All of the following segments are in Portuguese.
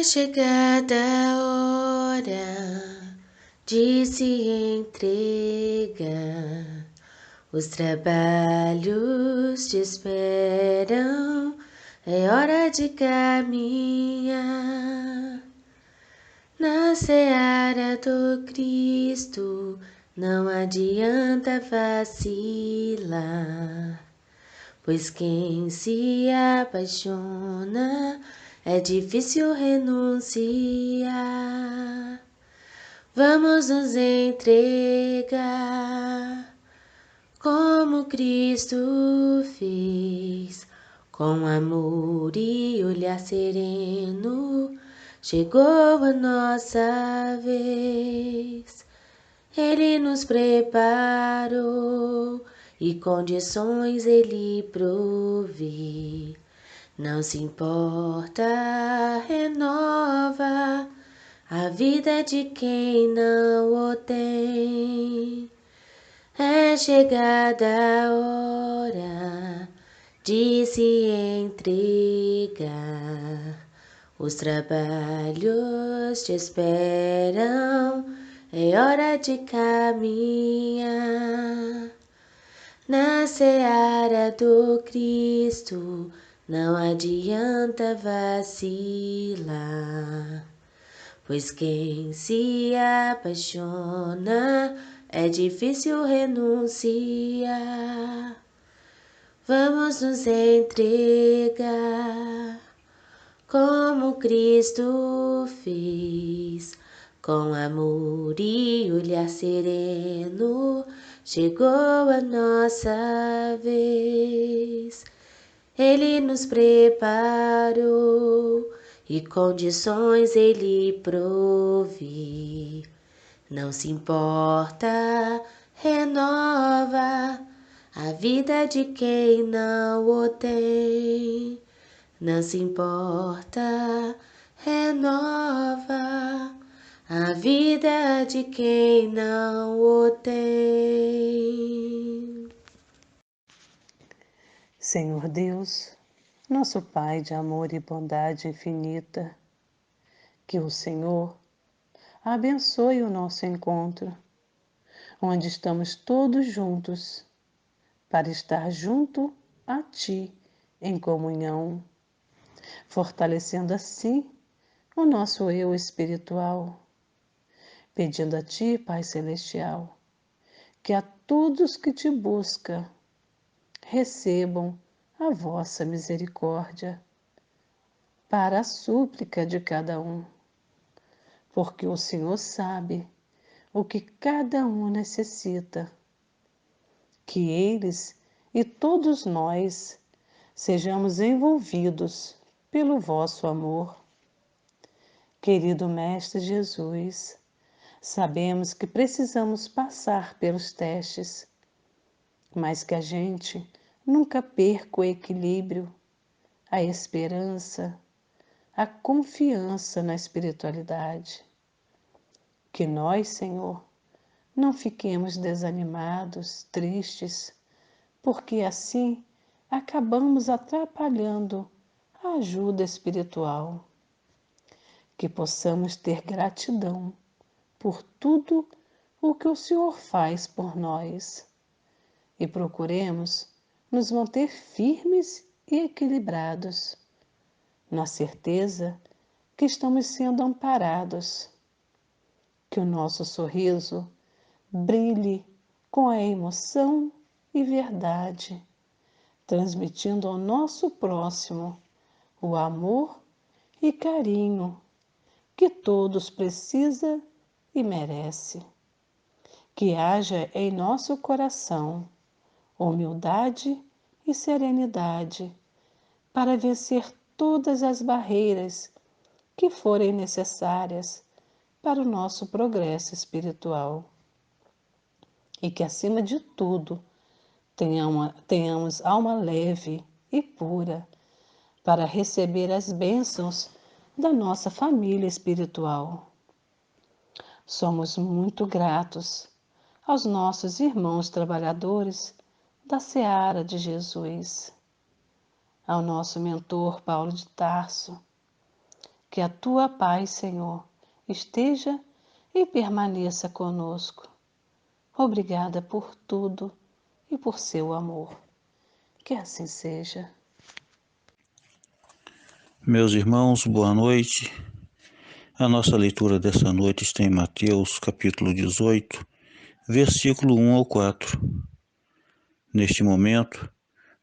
É chegada a hora de se entregar. Os trabalhos te esperam, é hora de caminhar. Na seara do Cristo, não adianta vacilar. Pois quem se apaixona é difícil renunciar. Vamos nos entregar como Cristo fez, com amor e olhar sereno. Chegou a nossa vez. Ele nos preparou e condições Ele provê. Não se importa, renova a vida de quem não o tem. É chegada a hora de se entregar. Os trabalhos te esperam, é hora de caminhar. Na seara do Cristo, não adianta vacilar. Pois quem se apaixona é difícil renunciar. Vamos nos entregar como Cristo fez, com amor e olhar sereno. Chegou a nossa vez. Ele nos preparou e condições Ele provê. Não se importa, renova a vida de quem não o tem. Não se importa, renova a vida de quem não o tem. Senhor Deus, nosso Pai de amor e bondade infinita, que o Senhor abençoe o nosso encontro, onde estamos todos juntos, para estar junto a Ti em comunhão, fortalecendo assim o nosso eu espiritual, pedindo a Ti, Pai Celestial, que a todos que Te buscam recebam a vossa misericórdia para a súplica de cada um, porque o Senhor sabe o que cada um necessita, que eles e todos nós sejamos envolvidos pelo vosso amor. Querido Mestre Jesus, sabemos que precisamos passar pelos testes, mas que a gente nunca perca o equilíbrio, a esperança, a confiança na espiritualidade. Que nós, Senhor, não fiquemos desanimados, tristes, porque assim acabamos atrapalhando a ajuda espiritual. Que possamos ter gratidão por tudo o que o Senhor faz por nós e procuremos nos manter firmes e equilibrados, na certeza que estamos sendo amparados. Que o nosso sorriso brilhe com a emoção e verdade, transmitindo ao nosso próximo o amor e carinho que todos precisam e merecem. Que haja em nosso coração humildade e serenidade para vencer todas as barreiras que forem necessárias para o nosso progresso espiritual. E que, acima de tudo, tenhamos alma leve e pura para receber as bênçãos da nossa família espiritual. Somos muito gratos aos nossos irmãos trabalhadores da Seara de Jesus, ao nosso mentor Paulo de Tarso, Que a tua paz, Senhor, esteja e permaneça conosco. Obrigada por tudo e por seu amor. Que assim seja. Meus irmãos, boa noite. A nossa leitura dessa noite está em Mateus, capítulo 18, versículo 1 ao 4. Neste momento,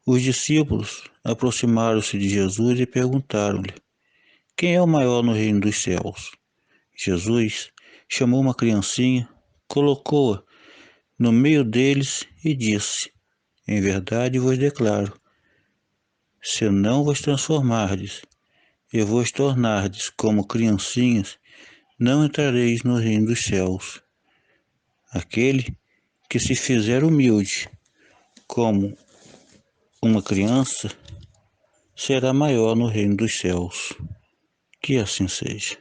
os discípulos aproximaram-se de Jesus e perguntaram-lhe: Quem é o maior no reino dos céus? Jesus chamou uma criancinha, colocou-a no meio deles e disse: Em verdade vos declaro, se não vos transformardes e vos tornardes como criancinhas, não entrareis no reino dos céus. Aquele que se fizer humilde como uma criança será maior no reino dos céus. Que assim seja.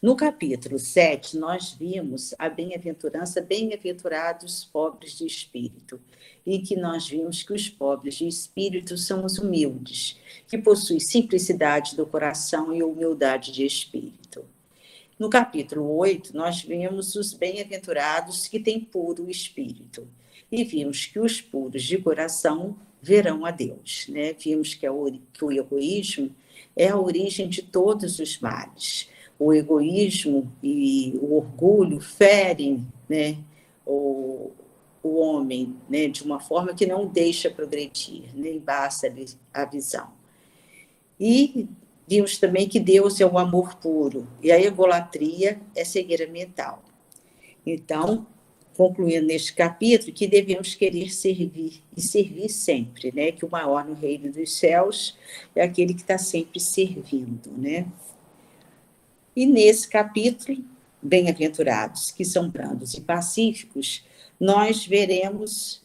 No capítulo 7, nós vimos a bem-aventurança, bem-aventurados os pobres de espírito, e que nós vimos que os pobres de espírito são os humildes, que possuem simplicidade do coração e humildade de espírito. No capítulo 8, nós vimos os bem-aventurados que têm puro espírito, e vimos que os puros de coração verão a Deus, né? Vimos que o egoísmo é a origem de todos os males. O egoísmo e o orgulho ferem, né, o homem, né, de uma forma que não deixa progredir, nem basta-lhe a visão. E vimos também que Deus é o amor puro e a egolatria é cegueira mental. Então, concluindo neste capítulo, que devemos querer servir e servir sempre, né, que o maior no reino dos céus é aquele que está sempre servindo, né? E nesse capítulo, bem-aventurados, que são brandos e pacíficos, nós veremos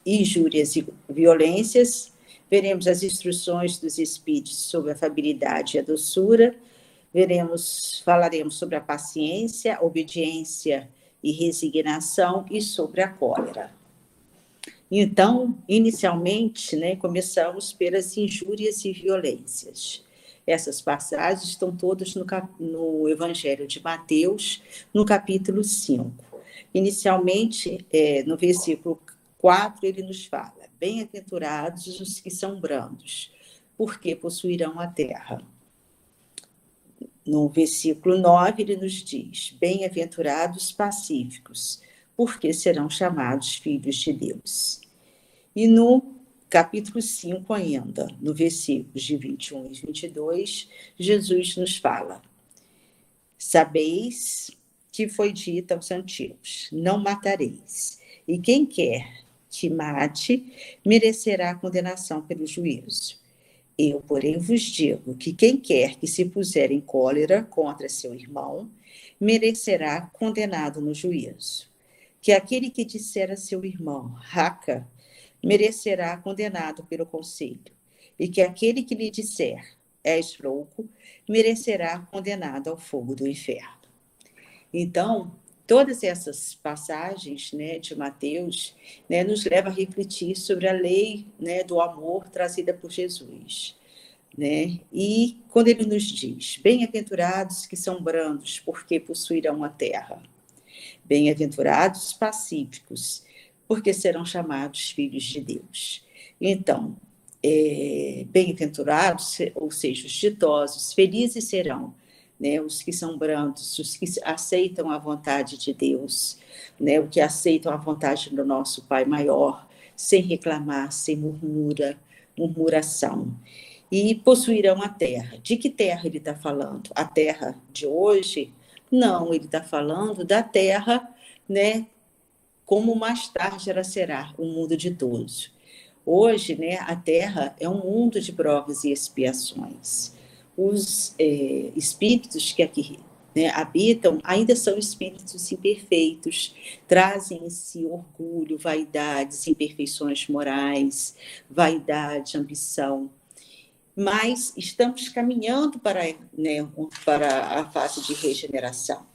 injúrias e violências, veremos as instruções dos espíritos sobre a afabilidade e a doçura, falaremos sobre a paciência, obediência e resignação e sobre a cólera. Então, inicialmente, né, começamos pelas injúrias e violências. Essas passagens estão todas no Evangelho de Mateus, no capítulo 5. Inicialmente, no versículo 4, ele nos fala: Bem-aventurados os que são brandos, porque possuirão a terra. No versículo 9, ele nos diz: Bem-aventurados pacíficos, porque serão chamados filhos de Deus. E no capítulo 5 ainda, no versículos de 21 e 22, Jesus nos fala: Sabeis que foi dito aos antigos: Não matareis, e quem quer que mate merecerá condenação pelo juízo. Eu, porém, vos digo que quem quer que se puser em cólera contra seu irmão merecerá condenado no juízo. Que aquele que disser a seu irmão, raca, merecerá condenado pelo conselho, e que aquele que lhe disser, és louco, merecerá condenado ao fogo do inferno. Então, todas essas passagens, né, de Mateus, né, nos levam a refletir sobre a lei, né, do amor trazida por Jesus. Né? E quando ele nos diz: Bem-aventurados que são brandos, porque possuirão a terra. Bem-aventurados pacíficos, porque serão chamados filhos de Deus. Então, bem-aventurados, ou seja, os ditosos, felizes serão, né, os que são brandos, os que aceitam a vontade de Deus, né, os que aceitam a vontade do nosso Pai maior, sem reclamar, sem murmuração. E possuirão a terra. De que terra ele está falando? A terra de hoje? Não, ele está falando da terra, né, como mais tarde ela será, o mundo de todos. Hoje, né, a terra é um mundo de provas e expiações. Os espíritos que aqui, né, habitam ainda são espíritos imperfeitos, trazem em si orgulho, vaidades, imperfeições morais, vaidade, ambição. Mas estamos caminhando para a fase de regeneração.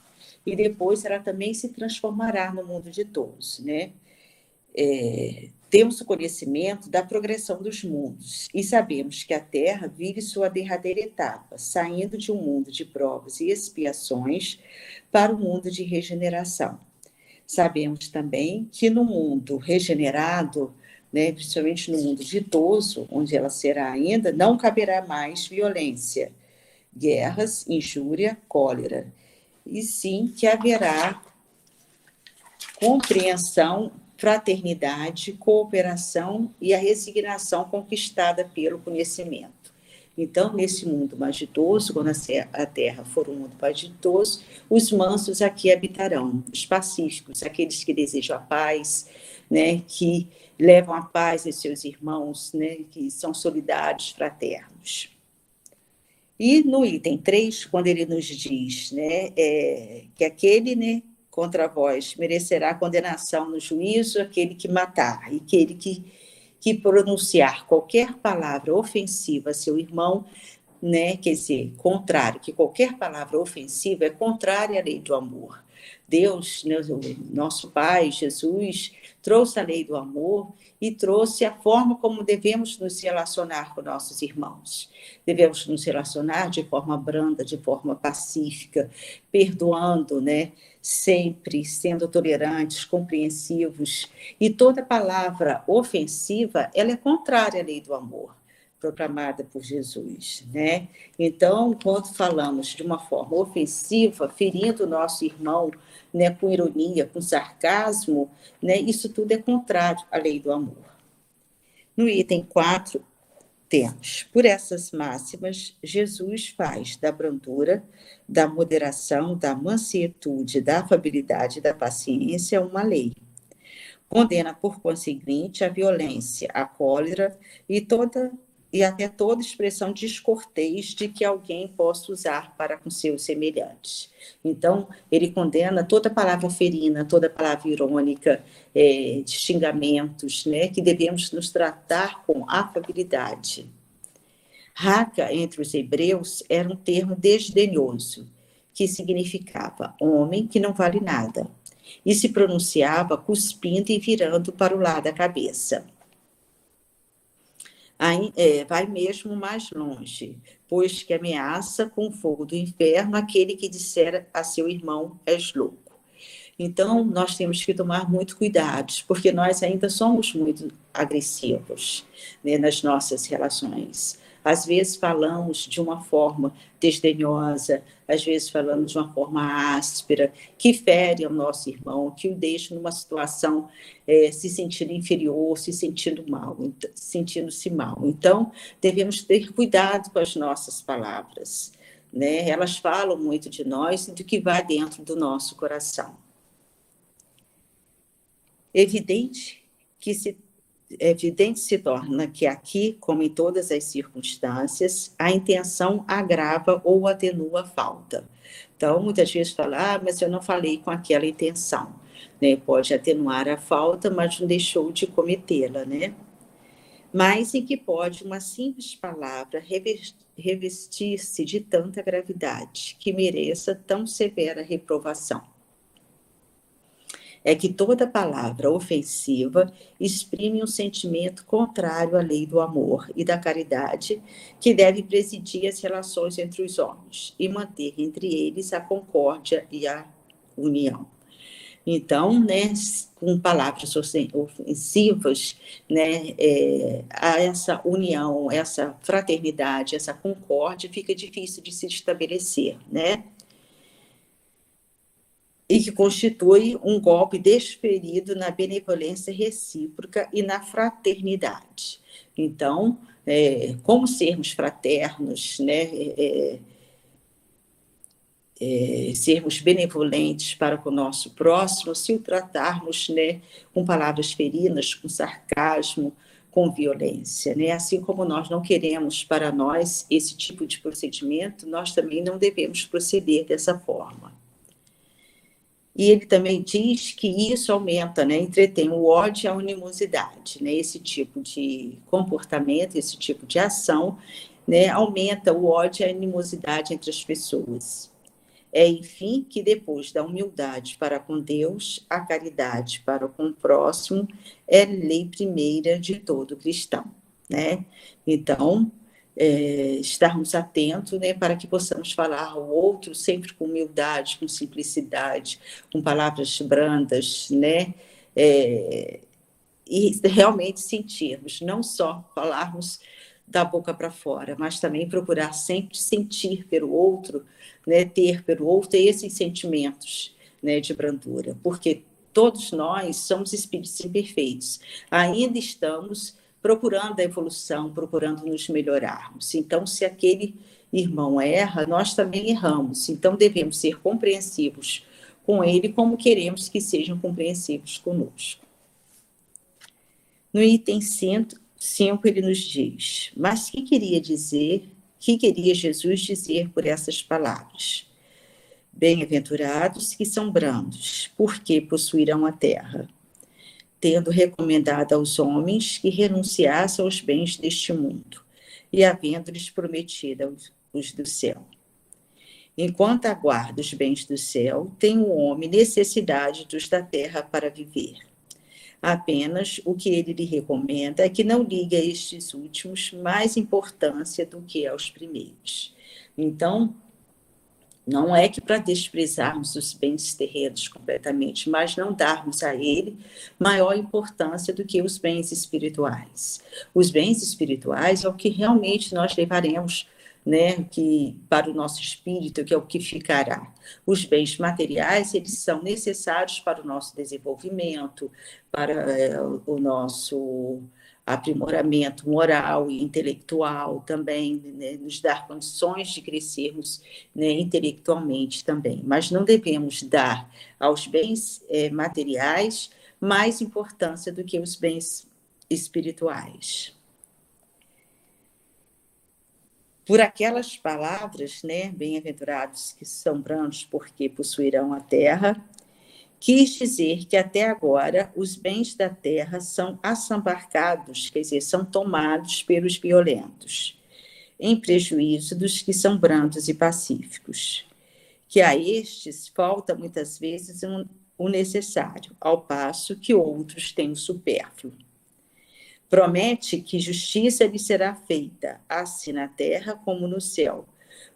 E depois ela também se transformará no mundo de todos, né? temos o conhecimento da progressão dos mundos e sabemos que a Terra vive sua derradeira etapa, saindo de um mundo de provas e expiações para um mundo de regeneração. Sabemos também que no mundo regenerado, né, principalmente no mundo ditoso, onde ela será ainda, não caberá mais violência, guerras, injúria, cólera, e sim que haverá compreensão, fraternidade, cooperação e a resignação conquistada pelo conhecimento. Então, nesse mundo mais ditoso, quando a Terra for um mundo mais ditoso, os mansos aqui habitarão, os pacíficos, aqueles que desejam a paz, né, que levam a paz aos seus irmãos, né, que são solidários, fraternos. E no item 3, quando ele nos diz, né, que aquele, né, contra vós merecerá condenação no juízo, aquele que matar, e aquele que pronunciar qualquer palavra ofensiva a seu irmão, né, quer dizer, contrário, que qualquer palavra ofensiva é contrária à lei do amor. Deus, né, nosso Pai, Jesus, trouxe a lei do amor e trouxe a forma como devemos nos relacionar com nossos irmãos. Devemos nos relacionar de forma branda, de forma pacífica, perdoando, né, sempre sendo tolerantes, compreensivos. E toda palavra ofensiva, ela é contrária à lei do amor, proclamada por Jesus, né? Então, quando falamos de uma forma ofensiva, ferindo o nosso irmão, né, com ironia, com sarcasmo, né, isso tudo é contrário à lei do amor. No item 4, temos, por essas máximas, Jesus faz da brandura, da moderação, da mansietude, da afabilidade, da paciência uma lei. Condena, por conseguinte, a violência, a cólera e até toda expressão descortês de que alguém possa usar para com seus semelhantes. Então, ele condena toda palavra ferina, toda palavra irônica, de xingamentos, né, que devemos nos tratar com afabilidade. Raca, entre os hebreus, era um termo desdenhoso, que significava homem que não vale nada, e se pronunciava cuspindo e virando para o lado da cabeça. Aí, vai mesmo mais longe, pois que ameaça com o fogo do inferno aquele que disser a seu irmão, és louco. Então, nós temos que tomar muito cuidado, porque nós ainda somos muito agressivos, né, nas nossas relações. Às vezes falamos de uma forma desdenhosa, às vezes falamos de uma forma áspera, que fere ao nosso irmão, que o deixa numa situação se sentindo inferior, se sentindo mal, sentindo-se mal. Então, devemos ter cuidado com as nossas palavras, né? Elas falam muito de nós e do que vai dentro do nosso coração. Evidente se torna que aqui, como em todas as circunstâncias, a intenção agrava ou atenua a falta. Então, muitas vezes fala, mas eu não falei com aquela intenção, né? Pode atenuar a falta, mas não deixou de cometê-la, né? Mas em que pode uma simples palavra revestir-se de tanta gravidade, que mereça tão severa reprovação. É que toda palavra ofensiva exprime um sentimento contrário à lei do amor e da caridade, que deve presidir as relações entre os homens e manter entre eles a concórdia e a união. Então, né, com palavras ofensivas, né, essa união, essa fraternidade, essa concórdia fica difícil de se estabelecer, né? E que constitui um golpe desferido na benevolência recíproca e na fraternidade. Então, como sermos fraternos, né, sermos benevolentes para com o nosso próximo, se o tratarmos, né, com palavras ferinas, com sarcasmo, com violência, né? Assim como nós não queremos para nós esse tipo de procedimento, nós também não devemos proceder dessa forma. E ele também diz que isso aumenta, né, entretém o ódio e a animosidade, né, esse tipo de comportamento, esse tipo de ação, né, aumenta o ódio e a animosidade entre as pessoas. É, enfim, que depois da humildade para com Deus, a caridade para com o próximo é lei primeira de todo cristão, né? Então, estarmos atentos, né, para que possamos falar ao outro sempre com humildade, com simplicidade, com palavras brandas, né? E realmente sentirmos, não só falarmos da boca para fora, mas também procurar sempre sentir pelo outro, né, ter pelo outro esses sentimentos, né, de brandura, porque todos nós somos espíritos imperfeitos, ainda estamos procurando a evolução, procurando nos melhorarmos. Então, se aquele irmão erra, nós também erramos, então devemos ser compreensivos com ele como queremos que sejam compreensivos conosco. No item 5, ele nos diz, mas o que queria Jesus dizer por essas palavras? Bem-aventurados que são brandos, porque possuirão a terra, tendo recomendado aos homens que renunciassem aos bens deste mundo, e havendo-lhes prometido os do céu. Enquanto aguarda os bens do céu, tem o homem necessidade dos da terra para viver. Apenas o que ele lhe recomenda é que não ligue a estes últimos mais importância do que aos primeiros. Então, não é que para desprezarmos os bens terrenos completamente, mas não darmos a ele maior importância do que os bens espirituais. Os bens espirituais é o que realmente nós levaremos, né, que para o nosso espírito, que é o que ficará. Os bens materiais, eles são necessários para o nosso desenvolvimento, para o nosso aprimoramento moral e intelectual também, né, nos dar condições de crescermos, né, intelectualmente também. Mas não devemos dar aos bens materiais mais importância do que os bens espirituais. Por aquelas palavras, né, bem-aventurados que são brandos porque possuirão a terra, quis dizer que até agora os bens da terra são assambarcados, quer dizer, são tomados pelos violentos, em prejuízo dos que são brandos e pacíficos, que a estes falta muitas vezes o necessário, ao passo que outros têm o supérfluo. Promete que justiça lhe será feita, assim na terra como no céu,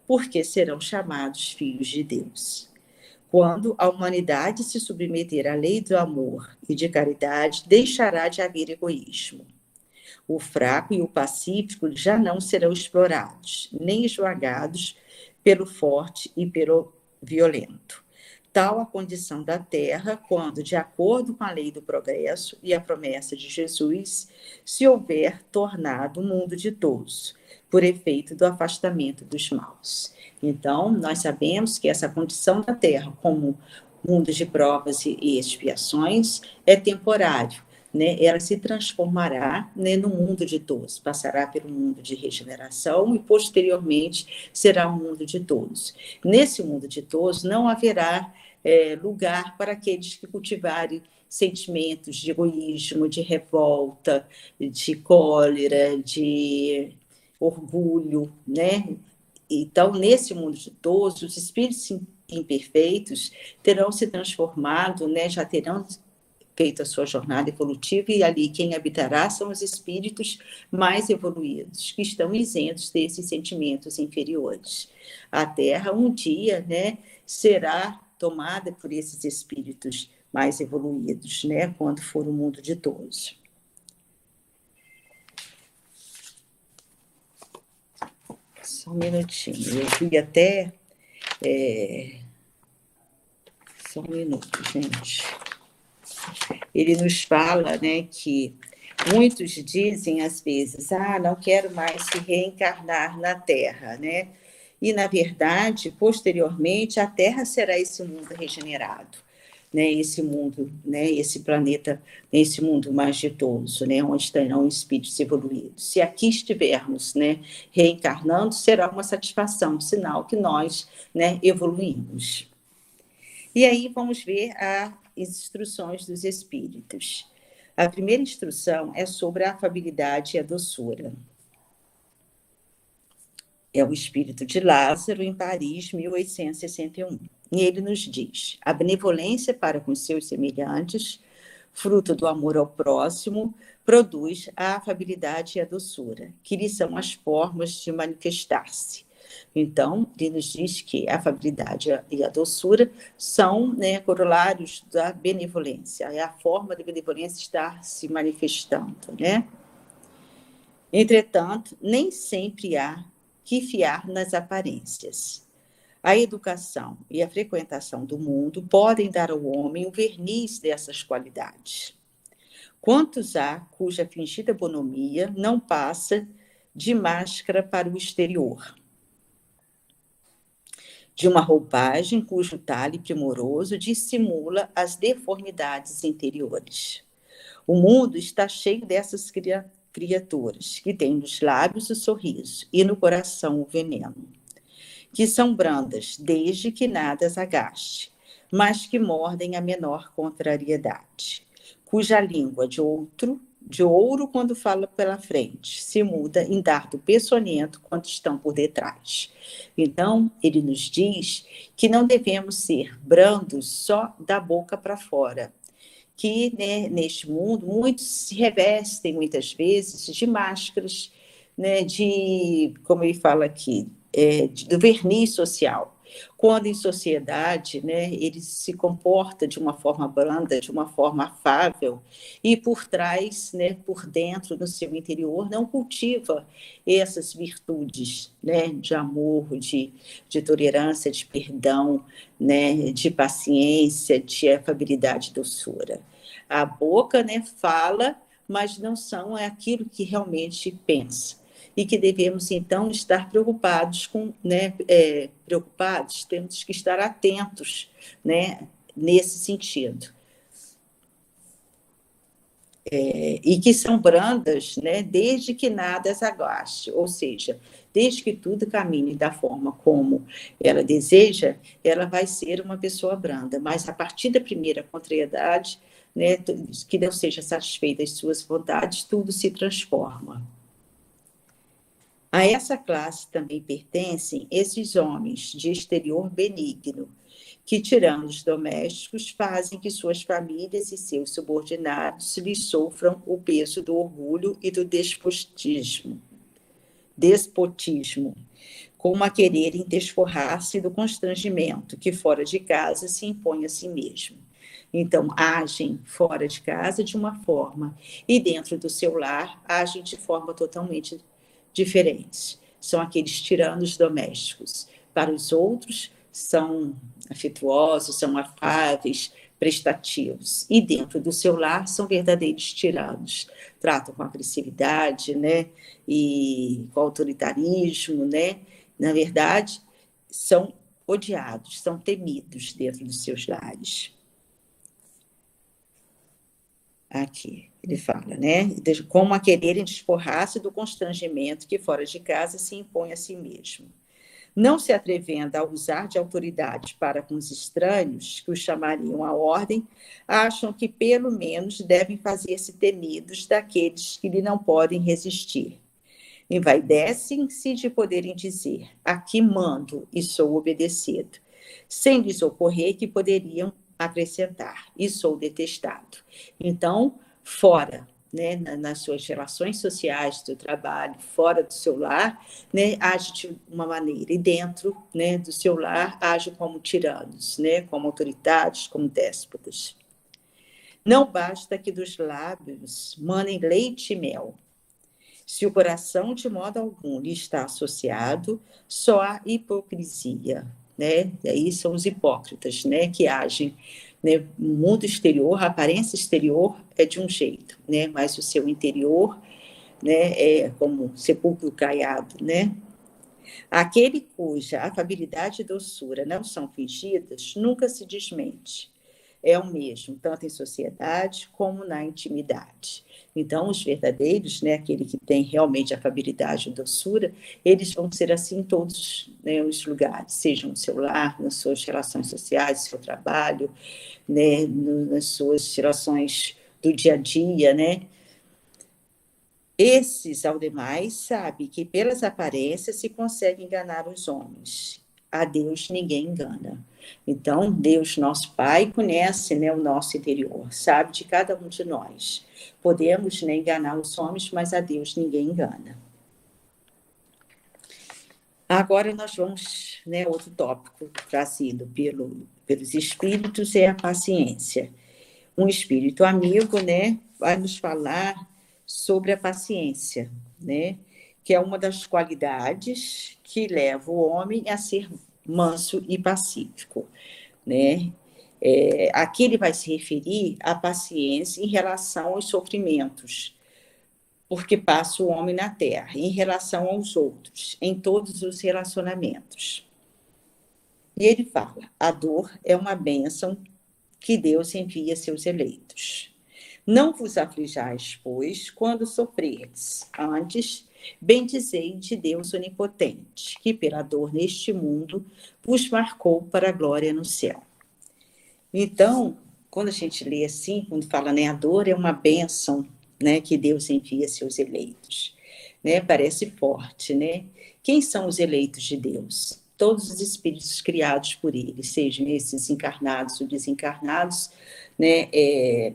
porque serão chamados filhos de Deus. Quando a humanidade se submeter à lei do amor e de caridade, deixará de haver egoísmo. O fraco e o pacífico já não serão explorados, nem esmagados pelo forte e pelo violento. Tal a condição da terra, quando, de acordo com a lei do progresso e a promessa de Jesus, se houver tornado o mundo de todos, por efeito do afastamento dos maus. Então, nós sabemos que essa condição da terra, como mundo de provas e expiações, é temporário, né? Ela se transformará, né, no mundo de todos, passará pelo mundo de regeneração e, posteriormente, será um mundo de todos. Nesse mundo de todos, não haverá lugar para aqueles que cultivarem sentimentos de egoísmo, de revolta, de cólera, de orgulho, né? Então, nesse mundo de todos, os espíritos imperfeitos terão se transformado, né? Já terão feito a sua jornada evolutiva, e ali quem habitará são os espíritos mais evoluídos, que estão isentos desses sentimentos inferiores. A Terra, um dia, né, será tomada por esses espíritos mais evoluídos, né, quando for o mundo de todos. Só um minutinho, eu fui até... Só um minuto, gente. Ele nos fala, né, que muitos dizem, às vezes, não quero mais se reencarnar na Terra, né? E, na verdade, posteriormente, a Terra será esse mundo regenerado, né? Esse mundo, né? Esse planeta, esse mundo mais ditoso, né? Onde terão espíritos evoluídos. Se aqui estivermos, né, reencarnando, será uma satisfação, sinal que nós, né, evoluímos. E aí vamos ver as instruções dos espíritos. A primeira instrução é sobre a afabilidade e a doçura. É o espírito de Lázaro, em Paris, 1861. E ele nos diz: a benevolência para com seus semelhantes, fruto do amor ao próximo, produz a afabilidade e a doçura, que lhe são as formas de manifestar-se. Então, ele nos diz que a afabilidade e a doçura são, né, corolários da benevolência, é a forma da benevolência estar se manifestando, né? Entretanto, nem sempre há que fiar nas aparências. A educação e a frequentação do mundo podem dar ao homem o verniz dessas qualidades. Quantos há cuja fingida bonomia não passa de máscara para o exterior? De uma roupagem cujo talhe primoroso dissimula as deformidades interiores. O mundo está cheio dessas criaturas, que têm nos lábios o sorriso e no coração o veneno, que são brandas desde que nada as agaste, mas que mordem a menor contrariedade, cuja língua de ouro quando fala pela frente, se muda em dardo peçonhento quando estão por detrás. Então, ele nos diz que não devemos ser brandos só da boca para fora, que, né, neste mundo muitos se revestem muitas vezes de máscaras, né, como ele fala aqui, do verniz social. Quando em sociedade, né, ele se comporta de uma forma branda, de uma forma afável, e por trás, né, por dentro, no seu interior, não cultiva essas virtudes, né, de amor, de tolerância, de perdão, né, de paciência, de afabilidade e doçura. A boca, né, fala, mas não são aquilo que realmente pensa. E que devemos, então, estar preocupados temos que estar atentos, né, nesse sentido. E que são brandas, né, desde que nada as agaste, ou seja, desde que tudo caminhe da forma como ela deseja, ela vai ser uma pessoa branda, mas a partir da primeira contrariedade, né, que não seja satisfeita as suas vontades, tudo se transforma. A essa classe também pertencem esses homens de exterior benigno, que, tirando os domésticos, fazem que suas famílias e seus subordinados lhes sofram o peso do orgulho e do despotismo, como a quererem desforrar-se do constrangimento que fora de casa se impõe a si mesmo. Então, agem fora de casa de uma forma e dentro do seu lar agem de forma totalmente diferentes. São aqueles tiranos domésticos. Para os outros, são afetuosos, são afáveis, prestativos. E dentro do seu lar, são verdadeiros tiranos. Tratam com agressividade, né? E com autoritarismo, né? Na verdade, são odiados, são temidos dentro dos seus lares. Aqui, ele fala, né? Como a quererem desforrar-se do constrangimento que fora de casa se impõe a si mesmo. Não se atrevendo a usar de autoridade para com os estranhos, que os chamariam à ordem, acham que pelo menos devem fazer-se temidos daqueles que lhe não podem resistir. Envaidecem-se de poderem dizer: aqui mando e sou obedecido, sem lhes ocorrer que poderiam acrescentar: e sou detestado. Então, fora, né, nas suas relações sociais, do trabalho, fora do seu lar, né, age de uma maneira, e dentro, né, do seu lar age como tiranos, né, como autoritários, como déspotas. Não basta que dos lábios manem leite e mel. Se o coração de modo algum lhe está associado, só há hipocrisia, né? E aí são os hipócritas, né, que agem, né, no mundo exterior, a aparência exterior é de um jeito, né, mas o seu interior, né, é como sepulcro caiado, né? Aquele cuja afabilidade e doçura não são fingidas nunca se desmente. É o mesmo, tanto em sociedade como na intimidade. Então, os verdadeiros, né, aquele que tem realmente afabilidade e doçura, eles vão ser assim em todos, né, os lugares, seja no seu lar, nas suas relações sociais, no seu trabalho, né, nas suas relações do dia a dia, né? Esses, ao demais, sabem que pelas aparências se consegue enganar os homens. A Deus ninguém engana. Então, Deus, nosso Pai, conhece, né, o nosso interior, sabe de cada um de nós. Podemos, né, enganar os homens, mas a Deus ninguém engana. Agora nós vamos, né, outro tópico trazido pelos espíritos é a paciência. Um espírito amigo, né, vai nos falar sobre a paciência, né, que é uma das qualidades que leva o homem a ser manso e pacífico, né? Aqui ele vai se referir à paciência em relação aos sofrimentos, porque passa o homem na Terra, em relação aos outros, em todos os relacionamentos. E ele fala: a dor é uma bênção que Deus envia a seus eleitos. Não vos aflijais, pois, quando sofrerdes. Antes, bendizei de Deus onipotente, que pela dor neste mundo vos marcou para a glória no céu. Então, quando a gente lê assim, quando fala, né, a dor é uma bênção, né, que Deus envia a seus eleitos, né, parece forte, né? Quem são os eleitos de Deus? Todos os espíritos criados por Ele, sejam esses encarnados ou desencarnados, né,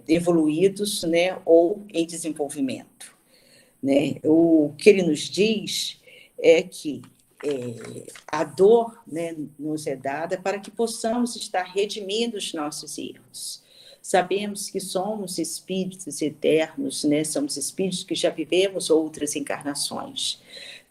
evoluídos, né, ou em desenvolvimento, né? O que ele nos diz é que a dor, né, nos é dada para que possamos estar redimindo os nossos erros. Sabemos que somos espíritos eternos, né? Somos espíritos que já vivemos outras encarnações,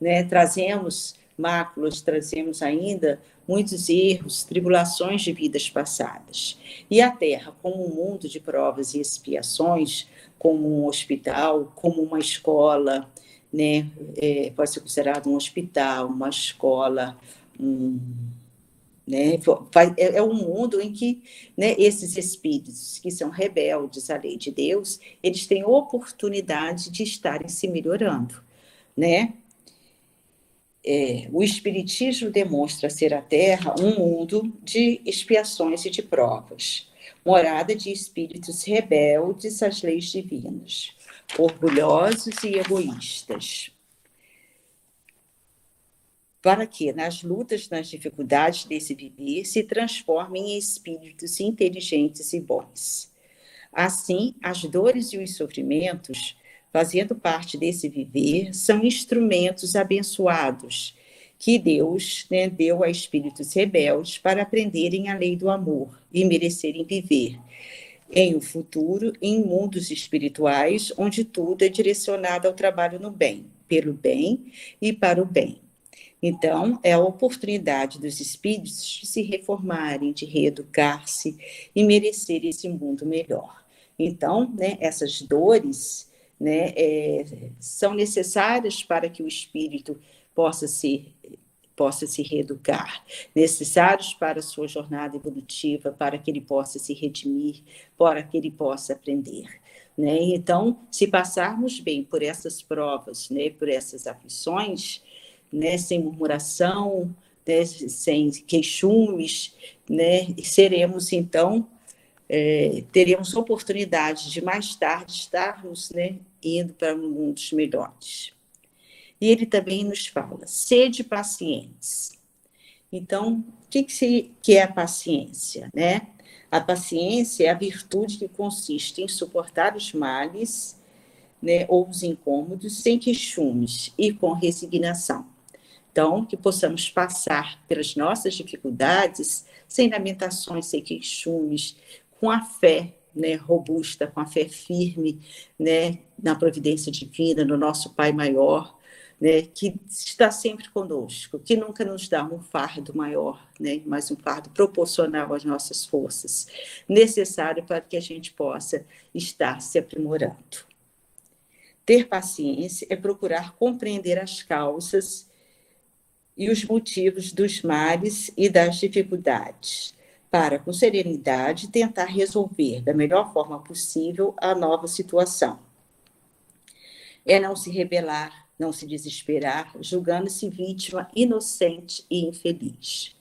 né? Trazemos máculas, trazemos ainda muitos erros, tribulações de vidas passadas. E a Terra, como um mundo de provas e expiações, como um hospital, como uma escola, né? Pode ser considerado um hospital, uma escola, né? É um mundo em que, né, esses espíritos que são rebeldes à lei de Deus, eles têm oportunidade de estarem se melhorando, né? O Espiritismo demonstra ser a Terra um mundo de expiações e de provas, morada de espíritos rebeldes às leis divinas, orgulhosos e egoístas, para que, nas lutas, nas dificuldades desse viver, se transformem em espíritos inteligentes e bons. Assim, as dores e os sofrimentos, fazendo parte desse viver, são instrumentos abençoados que Deus, né, deu a espíritos rebeldes para aprenderem a lei do amor e merecerem viver em um futuro, em mundos espirituais, onde tudo é direcionado ao trabalho no bem, pelo bem e para o bem. Então, é a oportunidade dos espíritos de se reformarem, de reeducar-se e merecer esse mundo melhor. Então, né, essas dores, né, são necessárias para que o espírito possa se reeducar, necessários para a sua jornada evolutiva, para que ele possa se redimir, para que ele possa aprender. Né? Então, se passarmos bem por essas provas, né, por essas aflições, né, sem murmuração, né, sem queixumes, né, seremos, então, teremos oportunidade de mais tarde estarmos, né, indo para mundos melhores. E ele também nos fala, sede pacientes. Então, o que é a paciência, né? A paciência é a virtude que consiste em suportar os males, né, ou os incômodos sem queixumes e com resignação. Então, que possamos passar pelas nossas dificuldades sem lamentações, sem queixumes, com a fé, né, robusta, com a fé firme, né, na providência divina, no nosso Pai maior, né, que está sempre conosco, que nunca nos dá um fardo maior, né, mas um fardo proporcional às nossas forças, necessário para que a gente possa estar se aprimorando. Ter paciência é procurar compreender as causas e os motivos dos males e das dificuldades, para, com serenidade, tentar resolver da melhor forma possível a nova situação. É não se rebelar, não se desesperar, julgando-se vítima inocente e infeliz.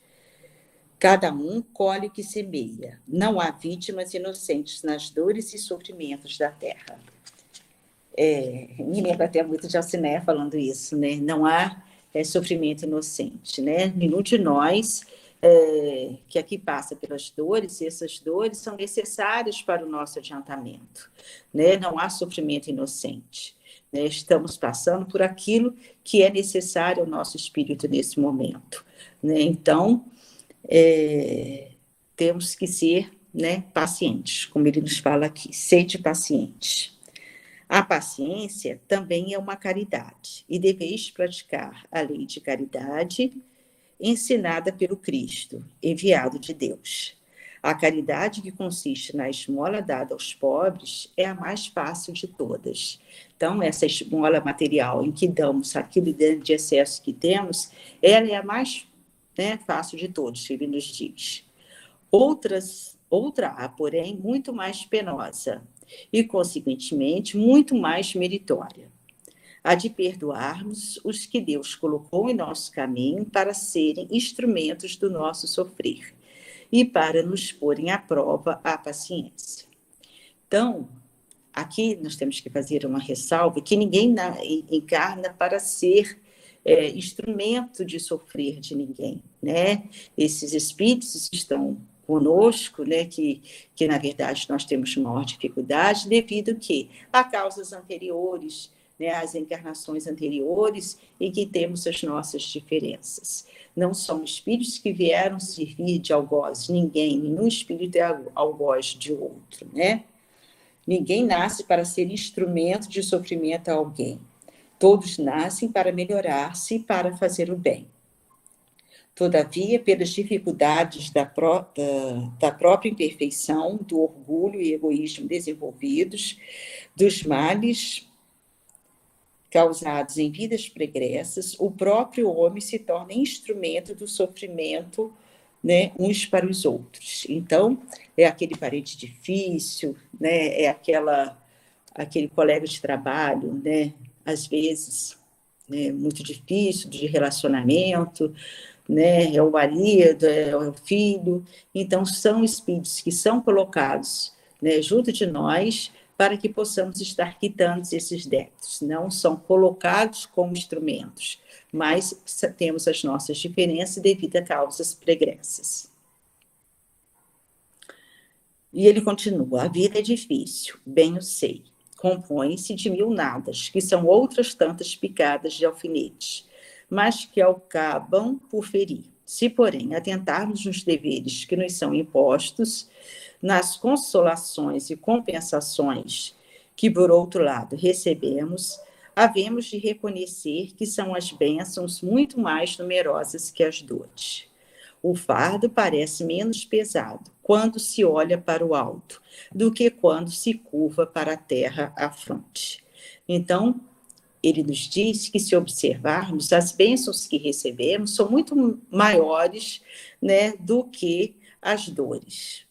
Cada um colhe o que semeia. Não há vítimas inocentes nas dores e sofrimentos da terra. Me lembra até muito de Alciné falando isso, né? Não há sofrimento inocente, né? Nenhum de nós que aqui passa pelas dores, e essas dores são necessárias para o nosso adiantamento, né? Não há sofrimento inocente, né? Estamos passando por aquilo que é necessário ao nosso espírito nesse momento, né? Então, temos que ser, né, pacientes, como ele nos fala aqui, sede paciente. A paciência também é uma caridade, e deveis praticar a lei de caridade ensinada pelo Cristo, enviado de Deus. A caridade que consiste na esmola dada aos pobres é a mais fácil de todas. Então, essa esmola material em que damos aquilo de excesso que temos, ela é a mais, né, fácil de todos, ele nos diz. Outra há, porém, muito mais penosa e, consequentemente, muito mais meritória. A de perdoarmos os que Deus colocou em nosso caminho para serem instrumentos do nosso sofrer e para nos porem à prova a paciência. Então, aqui nós temos que fazer uma ressalva que ninguém encarna para ser instrumento de sofrer de ninguém, né? Esses espíritos estão conosco, né, que na verdade nós temos maior dificuldade devido que a causas anteriores, né, as encarnações anteriores, em que temos as nossas diferenças. Não são espíritos que vieram servir de algoz, nenhum espírito é algoz de outro, né? Ninguém nasce para ser instrumento de sofrimento a alguém. Todos nascem para melhorar-se e para fazer o bem. Todavia, pelas dificuldades da própria imperfeição, do orgulho e egoísmo desenvolvidos, dos males causados em vidas pregressas, o próprio homem se torna instrumento do sofrimento, né, uns para os outros. Então, é aquele parente difícil, né, é aquele colega de trabalho, né, às vezes, né, muito difícil de relacionamento, né, é o marido, é o filho. Então, são espíritos que são colocados, né, junto de nós para que possamos estar quitando esses débitos. Não são colocados como instrumentos, mas temos as nossas diferenças devido a causas pregressas. E ele continua: a vida é difícil, bem o sei. Compõe-se de 1000 nadas, que são outras tantas picadas de alfinetes, mas que acabam por ferir. Se, porém, atentarmos nos deveres que nos são impostos, nas consolações e compensações que, por outro lado, recebemos, havemos de reconhecer que são as bênçãos muito mais numerosas que as dores. O fardo parece menos pesado quando se olha para o alto do que quando se curva para a terra à fronte. Então, ele nos diz que, se observarmos, as bênçãos que recebemos são muito maiores, né, do que as dores.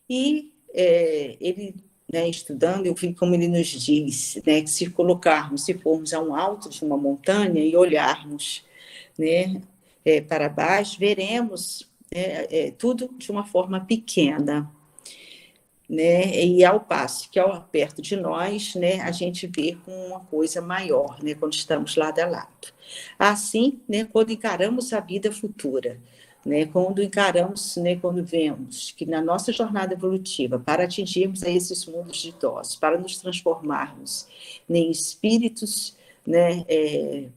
E ele, né, estudando, eu vi como ele nos diz, né, que se formos a um alto de uma montanha e olharmos, né, para baixo, veremos, né, tudo de uma forma pequena, né? E ao passo que perto de nós, né, a gente vê com uma coisa maior, né, quando estamos lado a lado. Assim, né, quando encaramos a vida futura, né, quando vemos que na nossa jornada evolutiva, para atingirmos a esses mundos ditosos, para nos transformarmos em espíritos, né,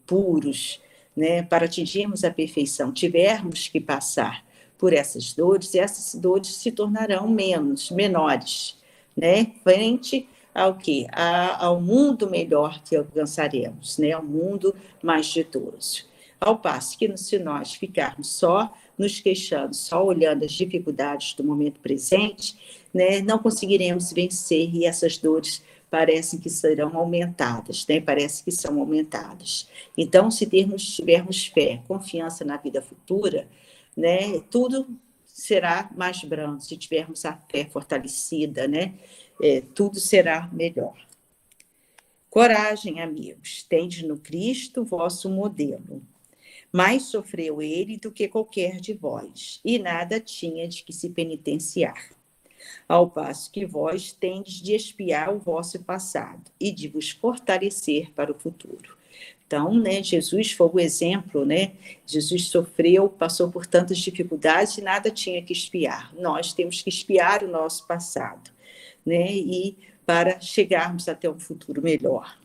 puros, né, para atingirmos a perfeição, tivermos que passar por essas dores se tornarão menores, né, frente ao quê? Ao mundo melhor que alcançaremos, né, ao mundo mais ditoso. Ao passo que, se nós ficarmos só nos queixando, só olhando as dificuldades do momento presente, né, não conseguiremos vencer, e essas dores parecem que serão aumentadas, né? Parece que são aumentadas. Então, se tivermos fé, confiança na vida futura, né, tudo será mais brando. Se tivermos a fé fortalecida, né, tudo será melhor. Coragem, amigos, tendes no Cristo vosso modelo. Mais sofreu ele do que qualquer de vós, e nada tinha de que se penitenciar. ao passo que vós tendes de expiar o vosso passado e de vos fortalecer para o futuro. Então, né, Jesus foi o exemplo, né? Jesus sofreu, passou por tantas dificuldades e nada tinha que expiar. Nós temos que expiar o nosso passado, né? E para chegarmos até um futuro melhor.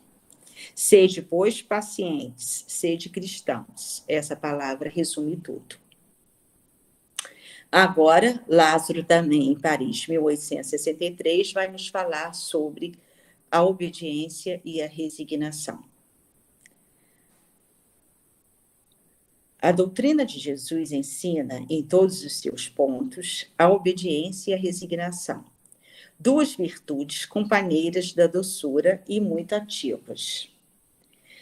Sede, pois, pacientes, sede cristãos. Essa palavra resume tudo. Agora, Lázaro também, em Paris, 1863, vai nos falar sobre a obediência e a resignação. A doutrina de Jesus ensina, em todos os seus pontos, a obediência e a resignação. Duas virtudes companheiras da doçura e muito ativas.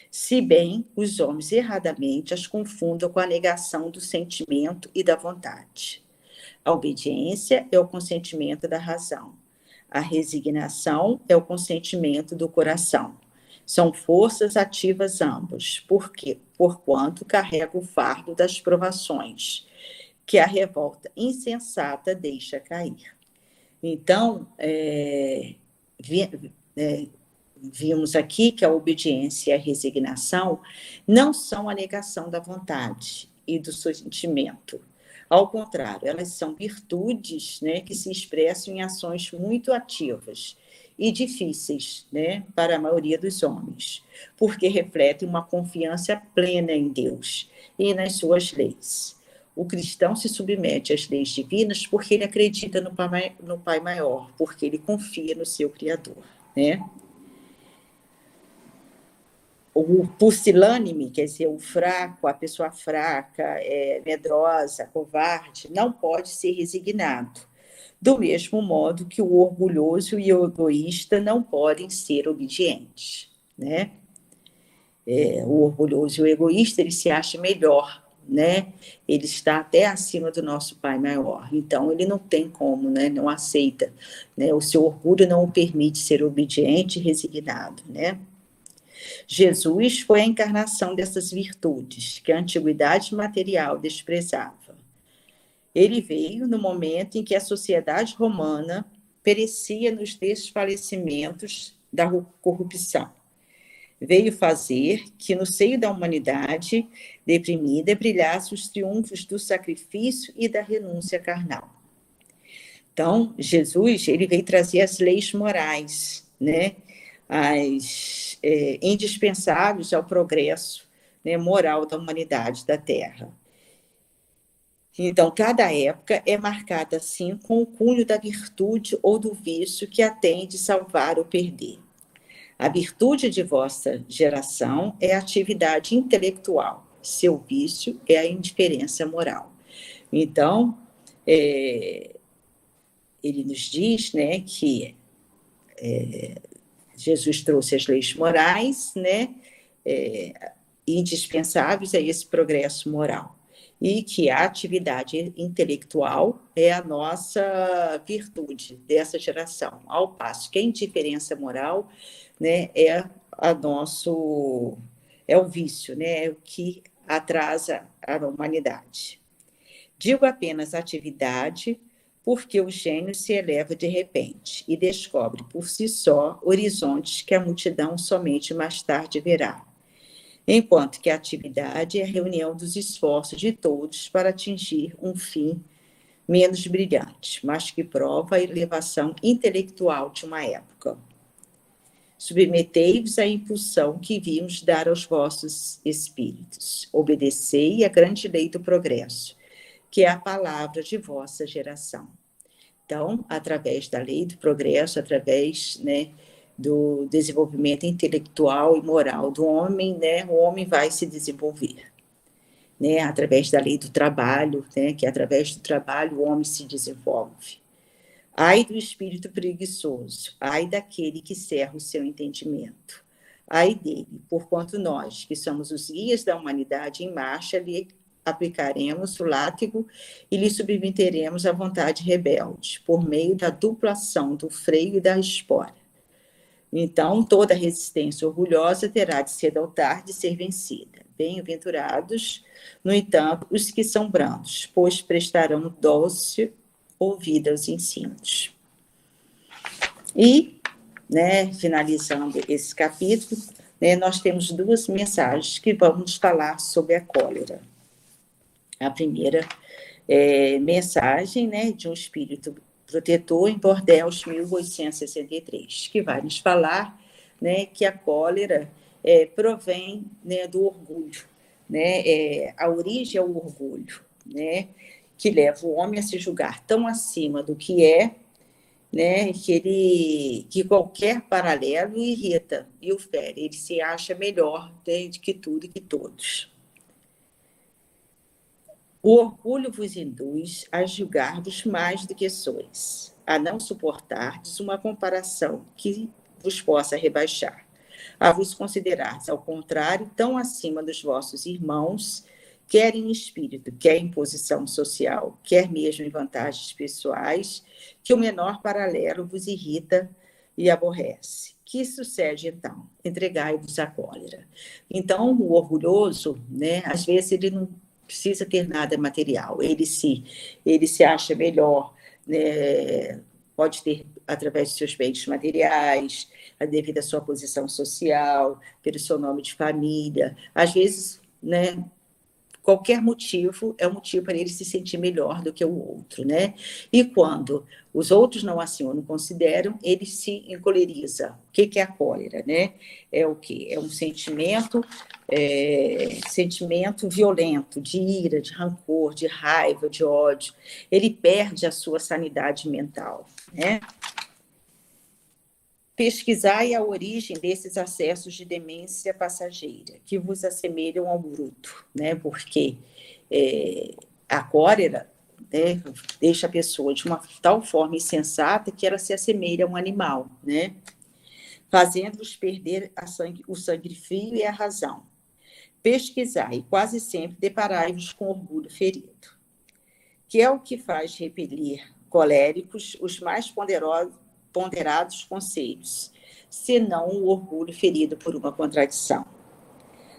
Se bem os homens erradamente as confundam com a negação do sentimento e da vontade. A obediência é o consentimento da razão. A resignação é o consentimento do coração. São forças ativas ambos, porquanto carrega o fardo das provações, que a revolta insensata deixa cair. Então, vimos aqui que a obediência e a resignação não são a negação da vontade e do sentimento. Ao contrário, elas são virtudes, né, que se expressam em ações muito ativas e difíceis, né, para a maioria dos homens, porque refletem uma confiança plena em Deus e nas suas leis. O cristão se submete às leis divinas porque ele acredita no Pai maior, porque ele confia no seu Criador, né? O pusilânime, quer dizer, o fraco, a pessoa fraca, medrosa, covarde, não pode ser resignado. Do mesmo modo que o orgulhoso e o egoísta não podem ser obedientes, né? O orgulhoso e o egoísta, ele se acha melhor, né? Ele está até acima do nosso Pai maior. Então, ele não tem como, né? Não aceita, né? O seu orgulho não o permite ser obediente e resignado, né? Jesus foi a encarnação dessas virtudes que a antiguidade material desprezava. Ele veio no momento em que a sociedade romana perecia nos desfalecimentos da corrupção. Veio fazer que no seio da humanidade deprimida brilhassem os triunfos do sacrifício e da renúncia carnal. Então, Jesus, ele veio trazer as leis morais, né? As indispensáveis ao progresso, né, moral da humanidade, da Terra. Então, cada época é marcada, assim, com o cunho da virtude ou do vício que a tem de salvar ou perder. A virtude de vossa geração é a atividade intelectual, seu vício é a indiferença moral. Então, ele nos diz, né, que Jesus trouxe as leis morais, né, indispensáveis a esse progresso moral. E que a atividade intelectual é a nossa virtude dessa geração, ao passo que a indiferença moral, né, é o vício, né, é o que atrasa a humanidade. Digo apenas atividade, porque o gênio se eleva de repente e descobre por si só horizontes que a multidão somente mais tarde verá. Enquanto que a atividade é a reunião dos esforços de todos para atingir um fim menos brilhante, mas que prova a elevação intelectual de uma época. Submetei-vos à impulsão que vimos dar aos vossos espíritos. Obedecei à grande lei do progresso, que é a palavra de vossa geração. Então, através da lei do progresso, através, né, do desenvolvimento intelectual e moral do homem, né, o homem vai se desenvolver, né, através da lei do trabalho, né, que através do trabalho o homem se desenvolve. Ai do espírito preguiçoso, ai daquele que cerra o seu entendimento, ai dele, porquanto nós, que somos os guias da humanidade em marcha, lhe aplicaremos o látigo e lhe submeteremos a vontade rebelde, por meio da dupla ação do freio e da espora. Então, toda resistência orgulhosa terá de cedo ou tarde ser vencida. Bem-aventurados, no entanto, os que são brandos, pois prestarão doce ouvido aos ensinos. E, né, finalizando esse capítulo, né, nós temos 2 mensagens que vamos falar sobre a cólera. A primeira mensagem, né, de um espírito protetor em Bordeaux, 1863, que vai nos falar, né, que a cólera provém, né, do orgulho, né, a origem é o orgulho, né, que leva o homem a se julgar tão acima do que é, né, que qualquer paralelo o irrita e o fere, ele se acha melhor, né, de que tudo e que todos. O orgulho vos induz a julgar-vos mais do que sois, a não suportardes uma comparação que vos possa rebaixar, a vos considerardes, ao contrário, tão acima dos vossos irmãos, quer em espírito, quer em posição social, quer mesmo em vantagens pessoais, que o menor paralelo vos irrita e aborrece. Que sucede, então? Entregai-vos à cólera. Então, o orgulhoso, né, às vezes ele não precisa ter nada material, ele se acha melhor, né, pode ter através de seus bens materiais, devido à sua posição social, pelo seu nome de família, às vezes, né, qualquer motivo é um motivo para ele se sentir melhor do que o outro, né? E quando os outros não assim ou não consideram, ele se encoleriza. O que é a cólera, né? É o quê? É um sentimento violento, de ira, de rancor, de raiva, de ódio. Ele perde a sua sanidade mental, né? Pesquisai a origem desses acessos de demência passageira, que vos assemelham ao bruto, né? Porque a cólera, né, deixa a pessoa de uma tal forma insensata que ela se assemelha a um animal, né? Fazendo-vos perder o sangue frio e a razão. Pesquisai e quase sempre deparai-vos com orgulho ferido, que é o que faz repelir coléricos os mais ponderados conselhos, senão o orgulho ferido por uma contradição.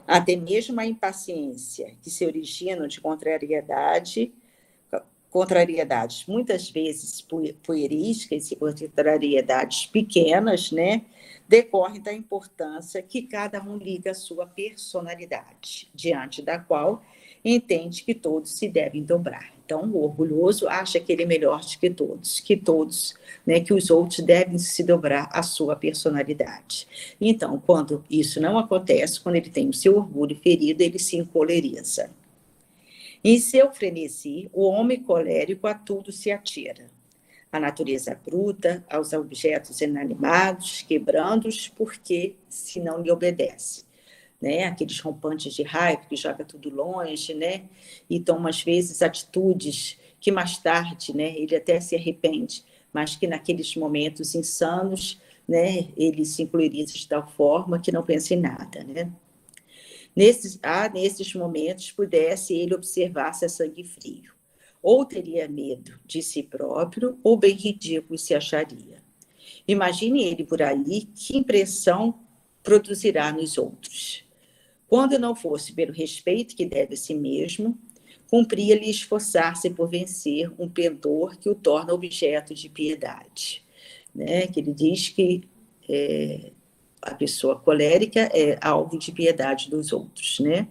Até mesmo a impaciência, que se origina de contrariedades, muitas vezes puerísticas e contrariedades pequenas, né, decorrem da importância que cada um liga à sua personalidade, diante da qual entende que todos se devem dobrar. Então, o orgulhoso acha que ele é melhor do que todos, né, que os outros devem se dobrar à sua personalidade. Então, quando isso não acontece, quando ele tem o seu orgulho ferido, ele se encoleriza. Em seu frenesi, o homem colérico a tudo se atira. A natureza bruta, aos objetos inanimados, quebrando-os, porque se não lhe obedece. Né? Aqueles rompantes de raiva que joga tudo longe, né? E toma, às vezes, atitudes que mais tarde, né, ele até se arrepende, mas que naqueles momentos insanos, né, ele se encoleriza de tal forma que não pensa em nada, né? Nesses momentos, pudesse ele observar-se a sangue frio. Ou teria medo de si próprio, ou bem ridículo se acharia. Imagine ele por aí, que impressão produzirá nos outros. Quando não fosse pelo respeito que deve a si mesmo, cumpria-lhe esforçar-se por vencer um pendor que o torna objeto de piedade. Né? Que ele diz que a pessoa colérica é alvo de piedade dos outros. Né?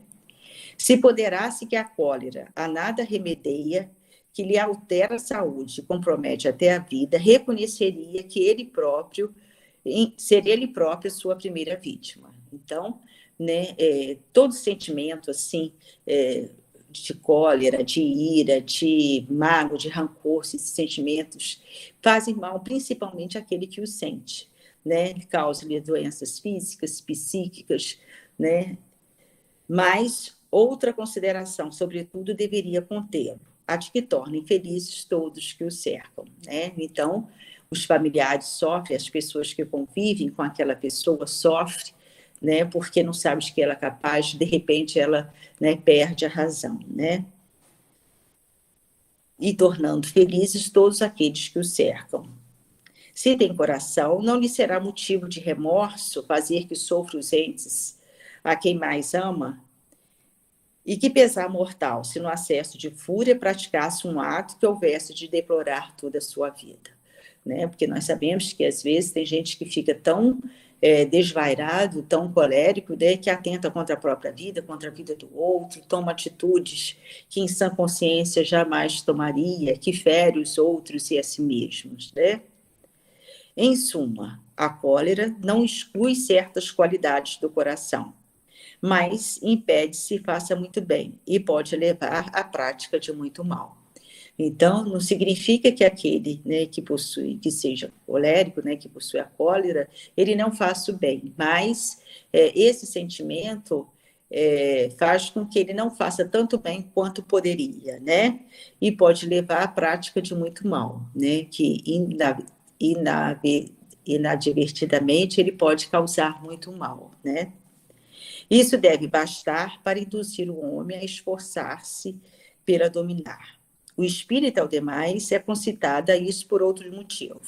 Se ponderasse que a cólera a nada remedeia, que lhe altera a saúde, compromete até a vida, reconheceria que seria ele próprio a sua primeira vítima. Então, né, todo sentimento assim, de cólera, de ira, de mágoa, de rancor, esses sentimentos fazem mal principalmente àquele que os sente, né? Causa-lhe doenças físicas, psíquicas, né? Mas outra consideração, sobretudo, deveria contê-lo, a de que torna infelizes todos que o cercam, né? Então, os familiares sofrem, as pessoas que convivem com aquela pessoa sofrem, né? Porque não sabem que ela é capaz, de repente ela, né, perde a razão, né? E tornando felizes todos aqueles que o cercam. Se tem coração, não lhe será motivo de remorso fazer que sofra os entes a quem mais ama. E que pesar mortal, se no acesso de fúria praticasse um ato que houvesse de deplorar toda a sua vida. né? Porque nós sabemos que, às vezes, tem gente que fica tão desvairado, tão colérico, né, que atenta contra a própria vida, contra a vida do outro, toma atitudes que, em sã consciência, jamais tomaria, que fere os outros e a si mesmos, né? Em suma, a cólera não exclui certas qualidades do coração, mas impede se faça muito bem e pode levar à prática de muito mal. Então, não significa que aquele, né, que possui, que seja colérico, né, que possui a cólera, ele não faça o bem, mas esse sentimento faz com que ele não faça tanto bem quanto poderia, né? E pode levar à prática de muito mal, né? Que inadvertidamente ele pode causar muito mal, né? Isso deve bastar para induzir o homem a esforçar-se pela dominar. O espírito, ao demais, é concitado a isso por outro motivo.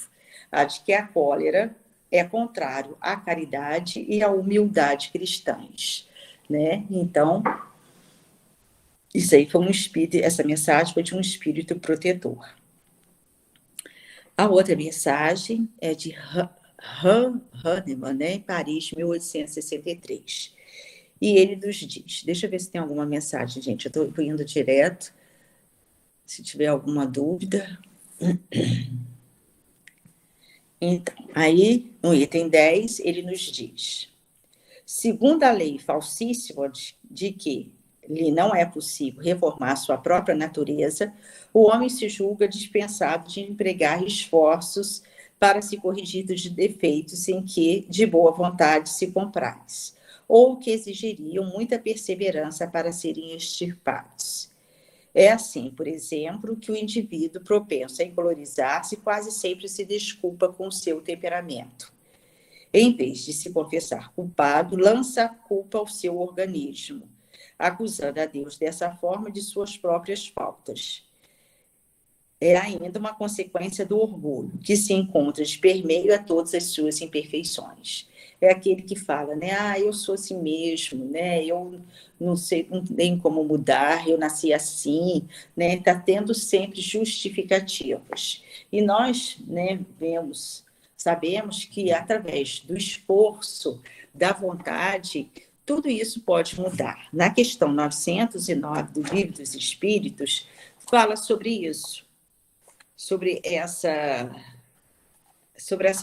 A de que a cólera é contrário à caridade e à humildade cristãs, né? Então, isso aí foi um espírito, essa mensagem foi de um espírito protetor. A outra mensagem é de Hahnemann, né, em Paris, 1863. E ele nos diz, deixa eu ver se tem alguma mensagem, gente, eu estou indo direto, se tiver alguma dúvida. Então, aí, no item 10, ele nos diz, segundo a lei falsíssima de que lhe não é possível reformar sua própria natureza, o homem se julga dispensado de empregar esforços para se corrigir dos defeitos em que de boa vontade se compraz, ou que exigiriam muita perseverança para serem extirpados. É assim, por exemplo, que o indivíduo propenso a encolorizar-se quase sempre se desculpa com o seu temperamento. Em vez de se confessar culpado, lança a culpa ao seu organismo, acusando a Deus dessa forma de suas próprias faltas. É ainda uma consequência do orgulho, que se encontra de permeio a todas as suas imperfeições. É aquele que fala, né? Ah, eu sou assim mesmo, né? Eu não sei, não tem como mudar, eu nasci assim, né? Está tendo sempre justificativas. E nós, né, sabemos que através do esforço, da vontade, tudo isso pode mudar. Na questão 909 do Livro dos Espíritos, fala sobre isso, sobre essa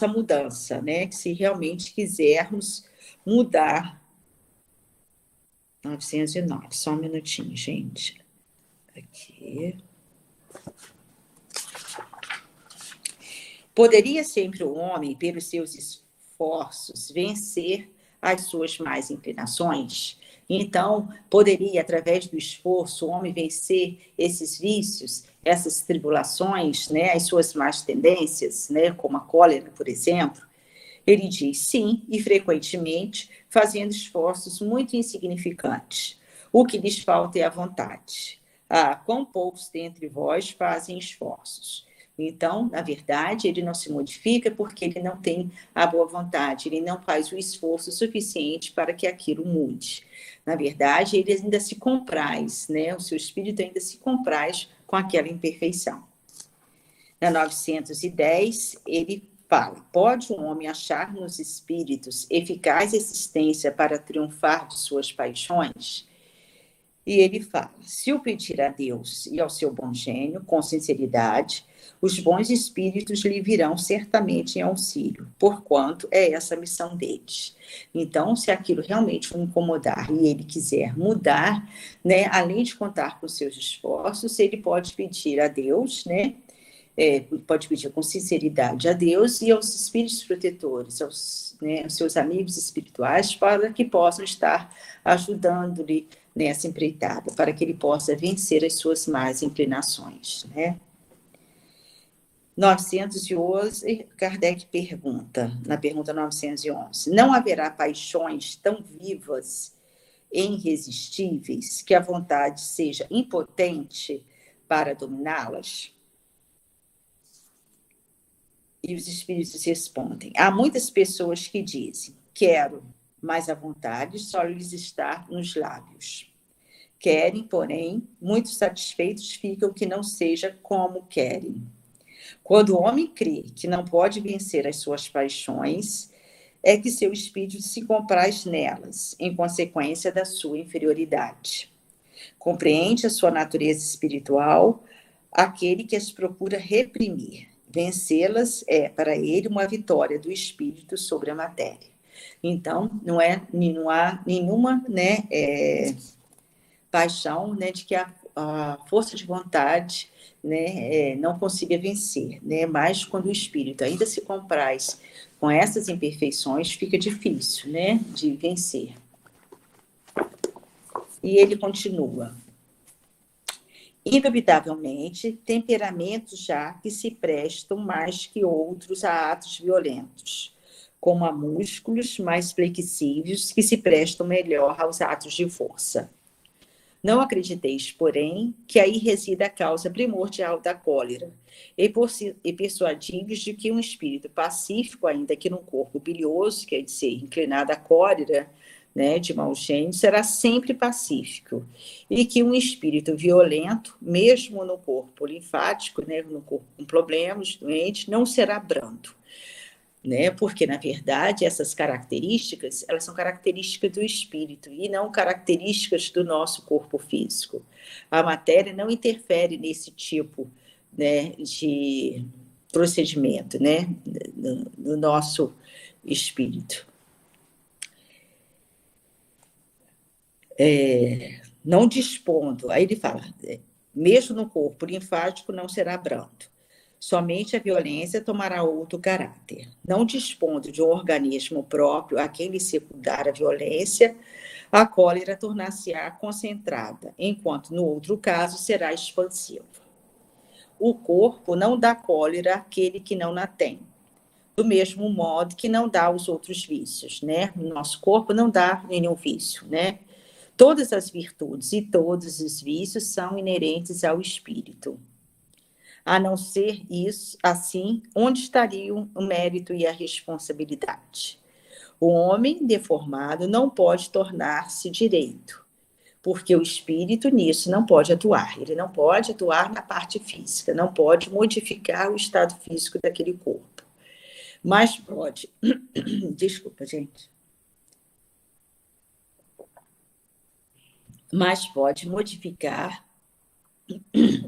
mudança, né? Que se realmente quisermos mudar. 909, só um minutinho, gente. Aqui. Poderia sempre o homem, pelos seus esforços, vencer as suas más inclinações? Então, poderia, através do esforço, o homem vencer esses vícios, essas tribulações, né, as suas más tendências, né, como a cólera, por exemplo? Ele diz sim, e frequentemente fazendo esforços muito insignificantes. O que lhes falta é a vontade. Ah, quão poucos dentre vós fazem esforços. Então, na verdade, ele não se modifica porque ele não tem a boa vontade, ele não faz o esforço suficiente para que aquilo mude. Na verdade, ele ainda se compraz, né? O seu espírito ainda se compraz com aquela imperfeição. Na 910, ele fala, pode um homem achar nos espíritos eficaz existência para triunfar de suas paixões? E ele fala, se o pedir a Deus e ao seu bom gênio, com sinceridade, os bons espíritos lhe virão certamente em auxílio, porquanto é essa a missão deles. Então, se aquilo realmente o incomodar e ele quiser mudar, né, além de contar com seus esforços, ele pode pedir a Deus, né, pode pedir com sinceridade a Deus e aos espíritos protetores, aos seus amigos espirituais, para que possam estar ajudando-lhe nessa empreitada, para que ele possa vencer as suas más inclinações, né? 911, Kardec pergunta, na pergunta 911, não haverá paixões tão vivas e irresistíveis que a vontade seja impotente para dominá-las? E os espíritos respondem, há muitas pessoas que dizem, quero, mas a vontade só lhes está nos lábios. Querem, porém, muito satisfeitos ficam que não seja como querem. Quando o homem crê que não pode vencer as suas paixões, é que seu espírito se compraz nelas, em consequência da sua inferioridade. Compreende a sua natureza espiritual aquele que as procura reprimir. Vencê-las é, para ele, uma vitória do espírito sobre a matéria. Então, não há nenhuma paixão, de que a força de vontade, não consiga vencer, mas quando o espírito ainda se compraz com essas imperfeições, fica difícil, de vencer. E ele continua. Indubitavelmente, temperamentos já que se prestam mais que outros a atos violentos, como a músculos mais flexíveis que se prestam melhor aos atos de força. Não acrediteis, porém, que aí resida a causa primordial da cólera, e persuadi-vos de que um espírito pacífico, ainda que num corpo bilioso, quer dizer, inclinado à cólera, de mau gênio, será sempre pacífico, e que um espírito violento, mesmo no corpo linfático, no corpo com problemas, doente, não será brando. Porque, na verdade, essas características, elas são características do espírito e não características do nosso corpo físico. A matéria não interfere nesse tipo, de procedimento, no nosso espírito. Não dispondo, aí ele fala, mesmo no corpo linfático não será brando. Somente a violência tomará outro caráter. Não dispondo de um organismo próprio a quem lhe secundar a violência, a cólera tornar-se-á concentrada, enquanto no outro caso será expansiva. O corpo não dá cólera àquele que não a tem, do mesmo modo que não dá aos outros vícios, O nosso corpo não dá nenhum vício, Todas as virtudes e todos os vícios são inerentes ao espírito. A não ser isso, assim, onde estariam o mérito e a responsabilidade? O homem deformado não pode tornar-se direito, porque o espírito nisso não pode atuar. Ele não pode atuar na parte física, não pode modificar o estado físico daquele corpo. Mas pode... Desculpa, gente. Mas pode modificar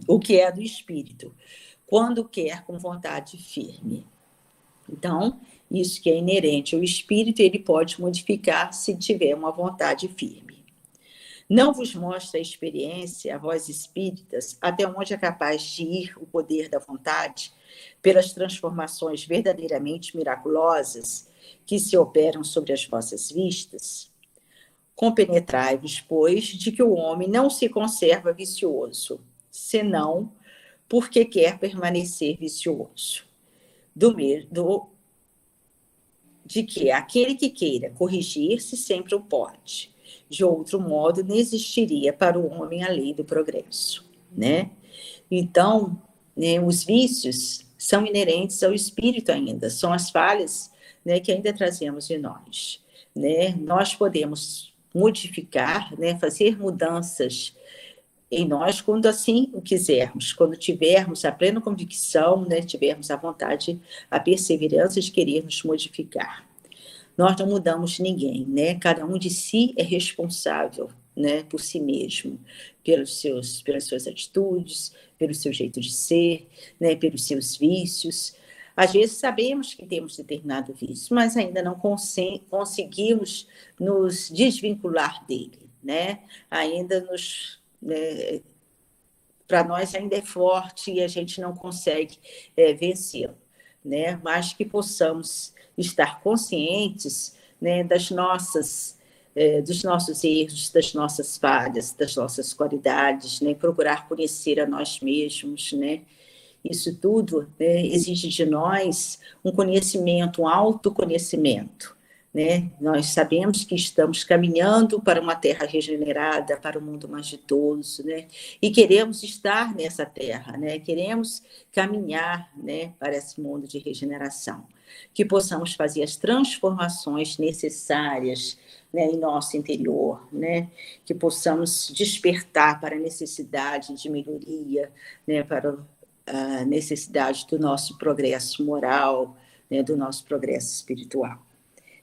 o que é do espírito, quando quer com vontade firme. Então, isso que é inerente ao espírito, ele pode modificar se tiver uma vontade firme. Não vos mostra a experiência, a vós espíritas, até onde é capaz de ir o poder da vontade, pelas transformações verdadeiramente miraculosas que se operam sobre as vossas vistas? Compenetrai-vos, pois, de que o homem não se conserva vicioso, senão porque quer permanecer vicioso. De que aquele que queira corrigir-se sempre o pode. De outro modo, não existiria para o homem a lei do progresso, Então, os vícios são inerentes ao espírito ainda, são as falhas, que ainda trazemos em nós, Nós podemos modificar, fazer mudanças em nós quando assim o quisermos, quando tivermos a plena convicção, tivermos a vontade, a perseverança de querermos modificar. Nós não mudamos ninguém, Cada um de si é responsável, por si mesmo, pelas suas atitudes, pelo seu jeito de ser, pelos seus vícios. Às vezes sabemos que temos determinado vício, mas ainda não conseguimos nos desvincular dele, Ainda nos... para nós ainda é forte e a gente não consegue vencê-lo, Mas que possamos estar conscientes, dos nossos erros, das nossas falhas, das nossas qualidades, procurar conhecer a nós mesmos, Isso tudo exige de nós um conhecimento, um autoconhecimento, Nós sabemos que estamos caminhando para uma terra regenerada, para um mundo mais ditoso, E queremos estar nessa terra, Queremos caminhar, para esse mundo de regeneração. Que possamos fazer as transformações necessárias, em nosso interior, Que possamos despertar para a necessidade de melhoria, para a necessidade do nosso progresso moral, né, do nosso progresso espiritual.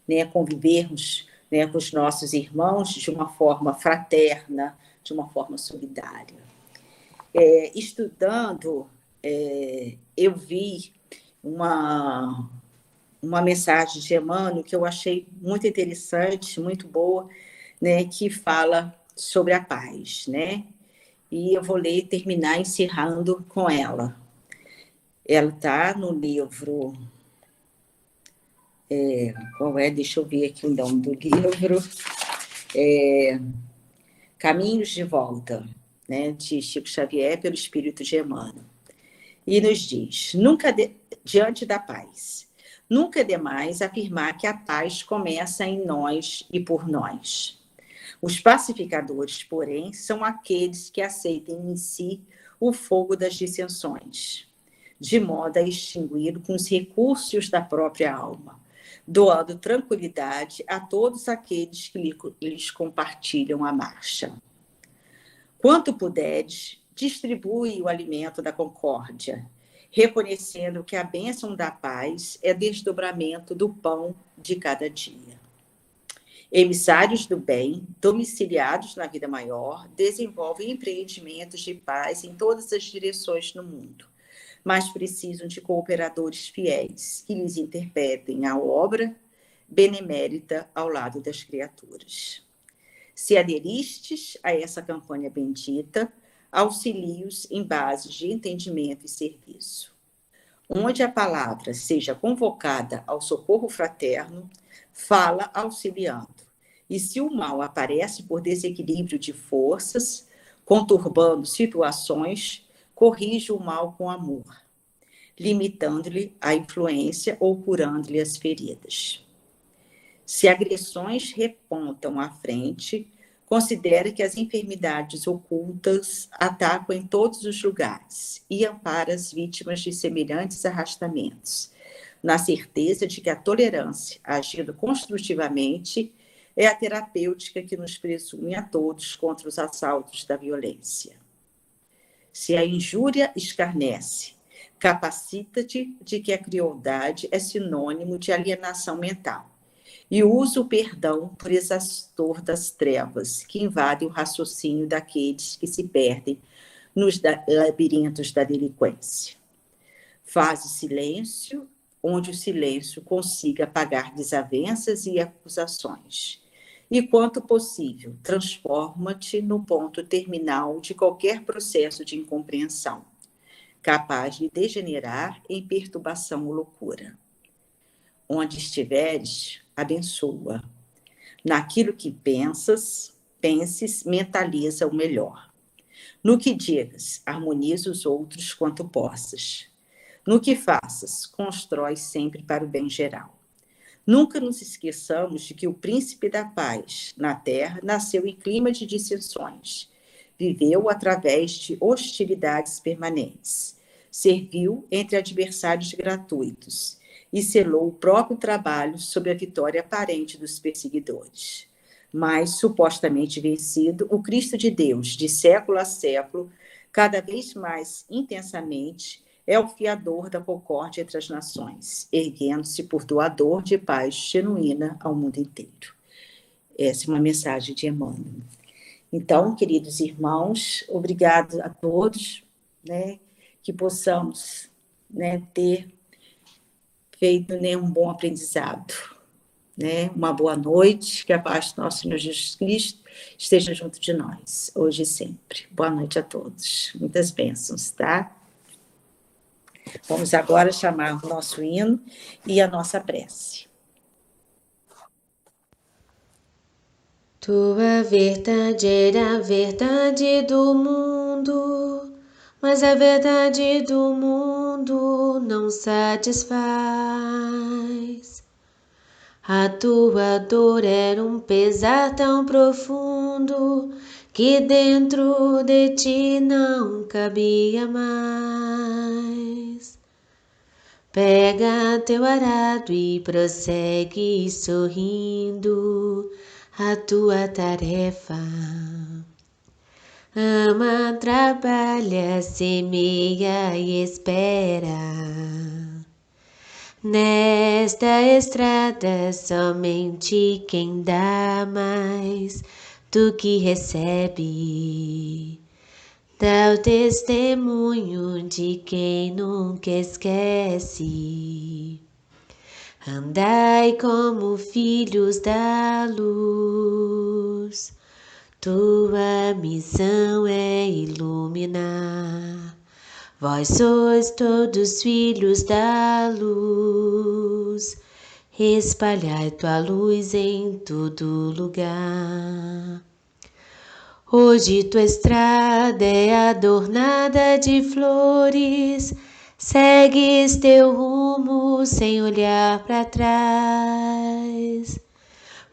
Né, convivermos, né, com os nossos irmãos de uma forma fraterna, de uma forma solidária. Estudando, eu vi uma mensagem de Emmanuel que eu achei muito interessante, muito boa, né, que fala sobre a paz, né? E eu vou ler e terminar encerrando com ela. Ela está no livro... qual é? Deixa eu ver aqui o nome do livro. Caminhos de Volta, né, de Chico Xavier, pelo Espírito de Emmanuel. E nos diz, diante da paz, nunca é demais afirmar que a paz começa em nós e por nós. Os pacificadores, porém, são aqueles que aceitem em si o fogo das dissensões, de modo a extingui-lo com os recursos da própria alma, doando tranquilidade a todos aqueles que lhes compartilham a marcha. Quanto puderes, distribui o alimento da concórdia, reconhecendo que a bênção da paz é desdobramento do pão de cada dia. Emissários do bem, domiciliados na vida maior, desenvolvem empreendimentos de paz em todas as direções no mundo, mas precisam de cooperadores fiéis que lhes interpretem a obra benemérita ao lado das criaturas. Se aderistes a essa campanha bendita, auxilie-os em bases de entendimento e serviço. Onde a palavra seja convocada ao socorro fraterno, fala auxiliando. E se o mal aparece por desequilíbrio de forças, conturbando situações, corrige o mal com amor, limitando-lhe a influência ou curando-lhe as feridas. Se agressões repontam à frente, considere que as enfermidades ocultas atacam em todos os lugares e ampara as vítimas de semelhantes arrastamentos, na certeza de que a tolerância, agindo construtivamente, é a terapêutica que nos presume a todos contra os assaltos da violência. Se a injúria escarnece, capacita-te de que a crueldade é sinônimo de alienação mental e usa o perdão por exaustor das trevas que invadem o raciocínio daqueles que se perdem nos labirintos da delinquência. Faz o silêncio onde o silêncio consiga apagar desavenças e acusações. E, quanto possível, transforma-te no ponto terminal de qualquer processo de incompreensão, capaz de degenerar em perturbação ou loucura. Onde estiveres, abençoa. Naquilo que penses, mentaliza o melhor. No que digas, harmoniza os outros quanto possas. No que faças, constrói sempre para o bem geral. Nunca nos esqueçamos de que o príncipe da paz na terra nasceu em clima de dissensões, viveu através de hostilidades permanentes, serviu entre adversários gratuitos e selou o próprio trabalho sob a vitória aparente dos perseguidores. Mas, supostamente vencido, o Cristo de Deus, de século a século, cada vez mais intensamente, é o fiador da concórdia entre as nações, erguendo-se por doador de paz genuína ao mundo inteiro. Essa é uma mensagem de Emmanuel. Então, queridos irmãos, obrigado a todos, né, que possamos, né, ter feito, né, um bom aprendizado, né, uma boa noite, que a paz do nosso Senhor Jesus Cristo esteja junto de nós, hoje e sempre. Boa noite a todos. Muitas bênçãos, tá? Vamos agora chamar o nosso hino e a nossa prece. Tua verdade era a verdade do mundo, mas a verdade do mundo não satisfaz. A tua dor era um pesar tão profundo que dentro de ti não cabia mais. Pega teu arado e prossegue sorrindo a tua tarefa. ama, trabalha, semeia e espera. Nesta estrada somente quem dá mais do que recebe, dá o testemunho de quem nunca esquece. Andai como filhos da luz, tua missão é iluminar. Vós sois todos filhos da luz, espalhai tua luz em todo lugar. Hoje tua estrada é adornada de flores, segues teu rumo sem olhar para trás,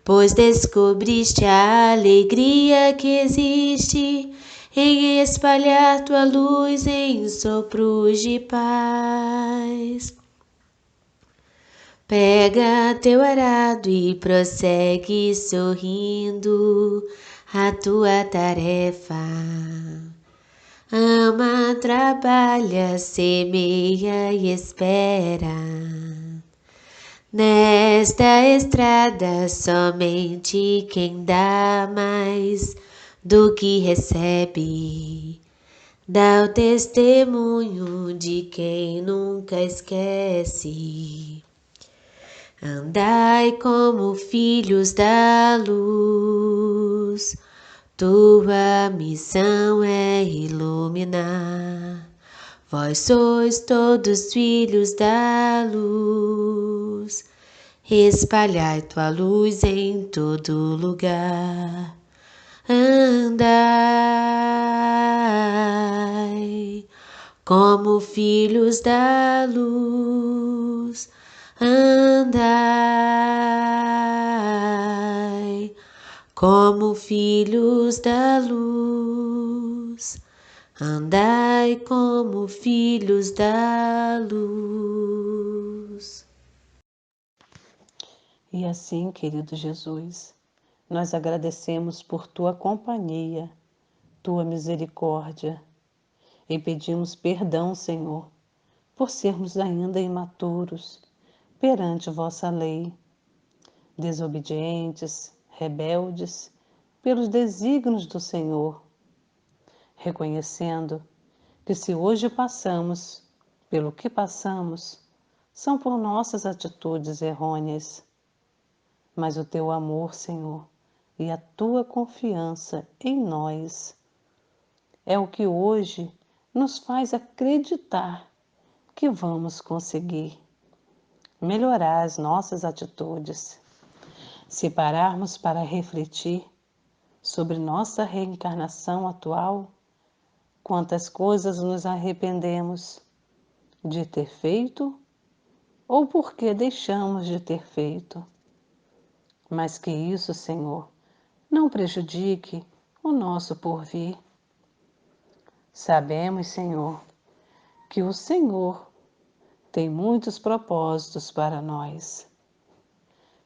pois descobriste a alegria que existe em espalhar tua luz em sopros de paz. Pega teu arado e prossegue sorrindo a tua tarefa. Ama, trabalha, semeia e espera. Nesta estrada somente quem dá mais do que recebe, dá o testemunho de quem nunca esquece. Andai como filhos da luz, tua missão é iluminar. Vós sois todos filhos da luz, espalhai tua luz em todo lugar. Andai como filhos da luz, andai como filhos da luz, andai como filhos da luz. E assim, querido Jesus, nós agradecemos por tua companhia, tua misericórdia, e pedimos perdão, Senhor, por sermos ainda imaturos perante vossa lei, desobedientes, rebeldes pelos desígnios do Senhor, reconhecendo que se hoje passamos pelo que passamos, são por nossas atitudes errôneas. Mas o teu amor, Senhor, e a tua confiança em nós é o que hoje nos faz acreditar que vamos conseguir melhorar as nossas atitudes. Se pararmos para refletir sobre nossa reencarnação atual, quantas coisas nos arrependemos de ter feito ou porque deixamos de ter feito. Mas que isso, Senhor, não prejudique o nosso porvir. Sabemos, Senhor, que o Senhor tem muitos propósitos para nós,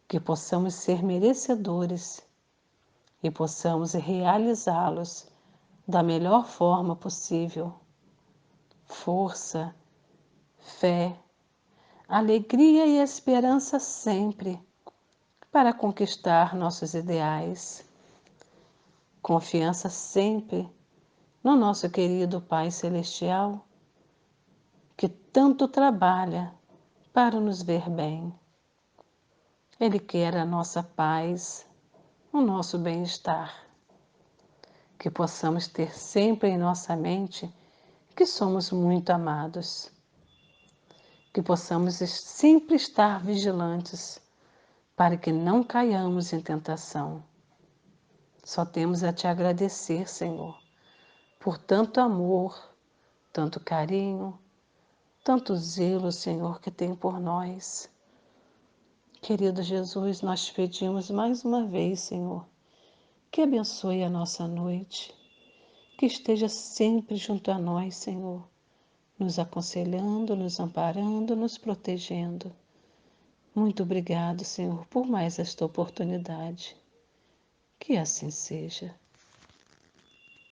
que possamos ser merecedores e possamos realizá-los da melhor forma possível. Força, fé, alegria e esperança sempre para conquistar nossos ideais. Confiança sempre no nosso querido Pai Celestial, que tanto trabalha para nos ver bem. Ele quer a nossa paz, o nosso bem-estar. Que possamos ter sempre em nossa mente que somos muito amados. Que possamos sempre estar vigilantes para que não caiamos em tentação. Só temos a te agradecer, Senhor, por tanto amor, tanto carinho, tanto zelo, Senhor, que tem por nós. Querido Jesus, nós te pedimos mais uma vez, Senhor, que abençoe a nossa noite, que esteja sempre junto a nós, Senhor, nos aconselhando, nos amparando, nos protegendo. Muito obrigado, Senhor, por mais esta oportunidade. Que assim seja.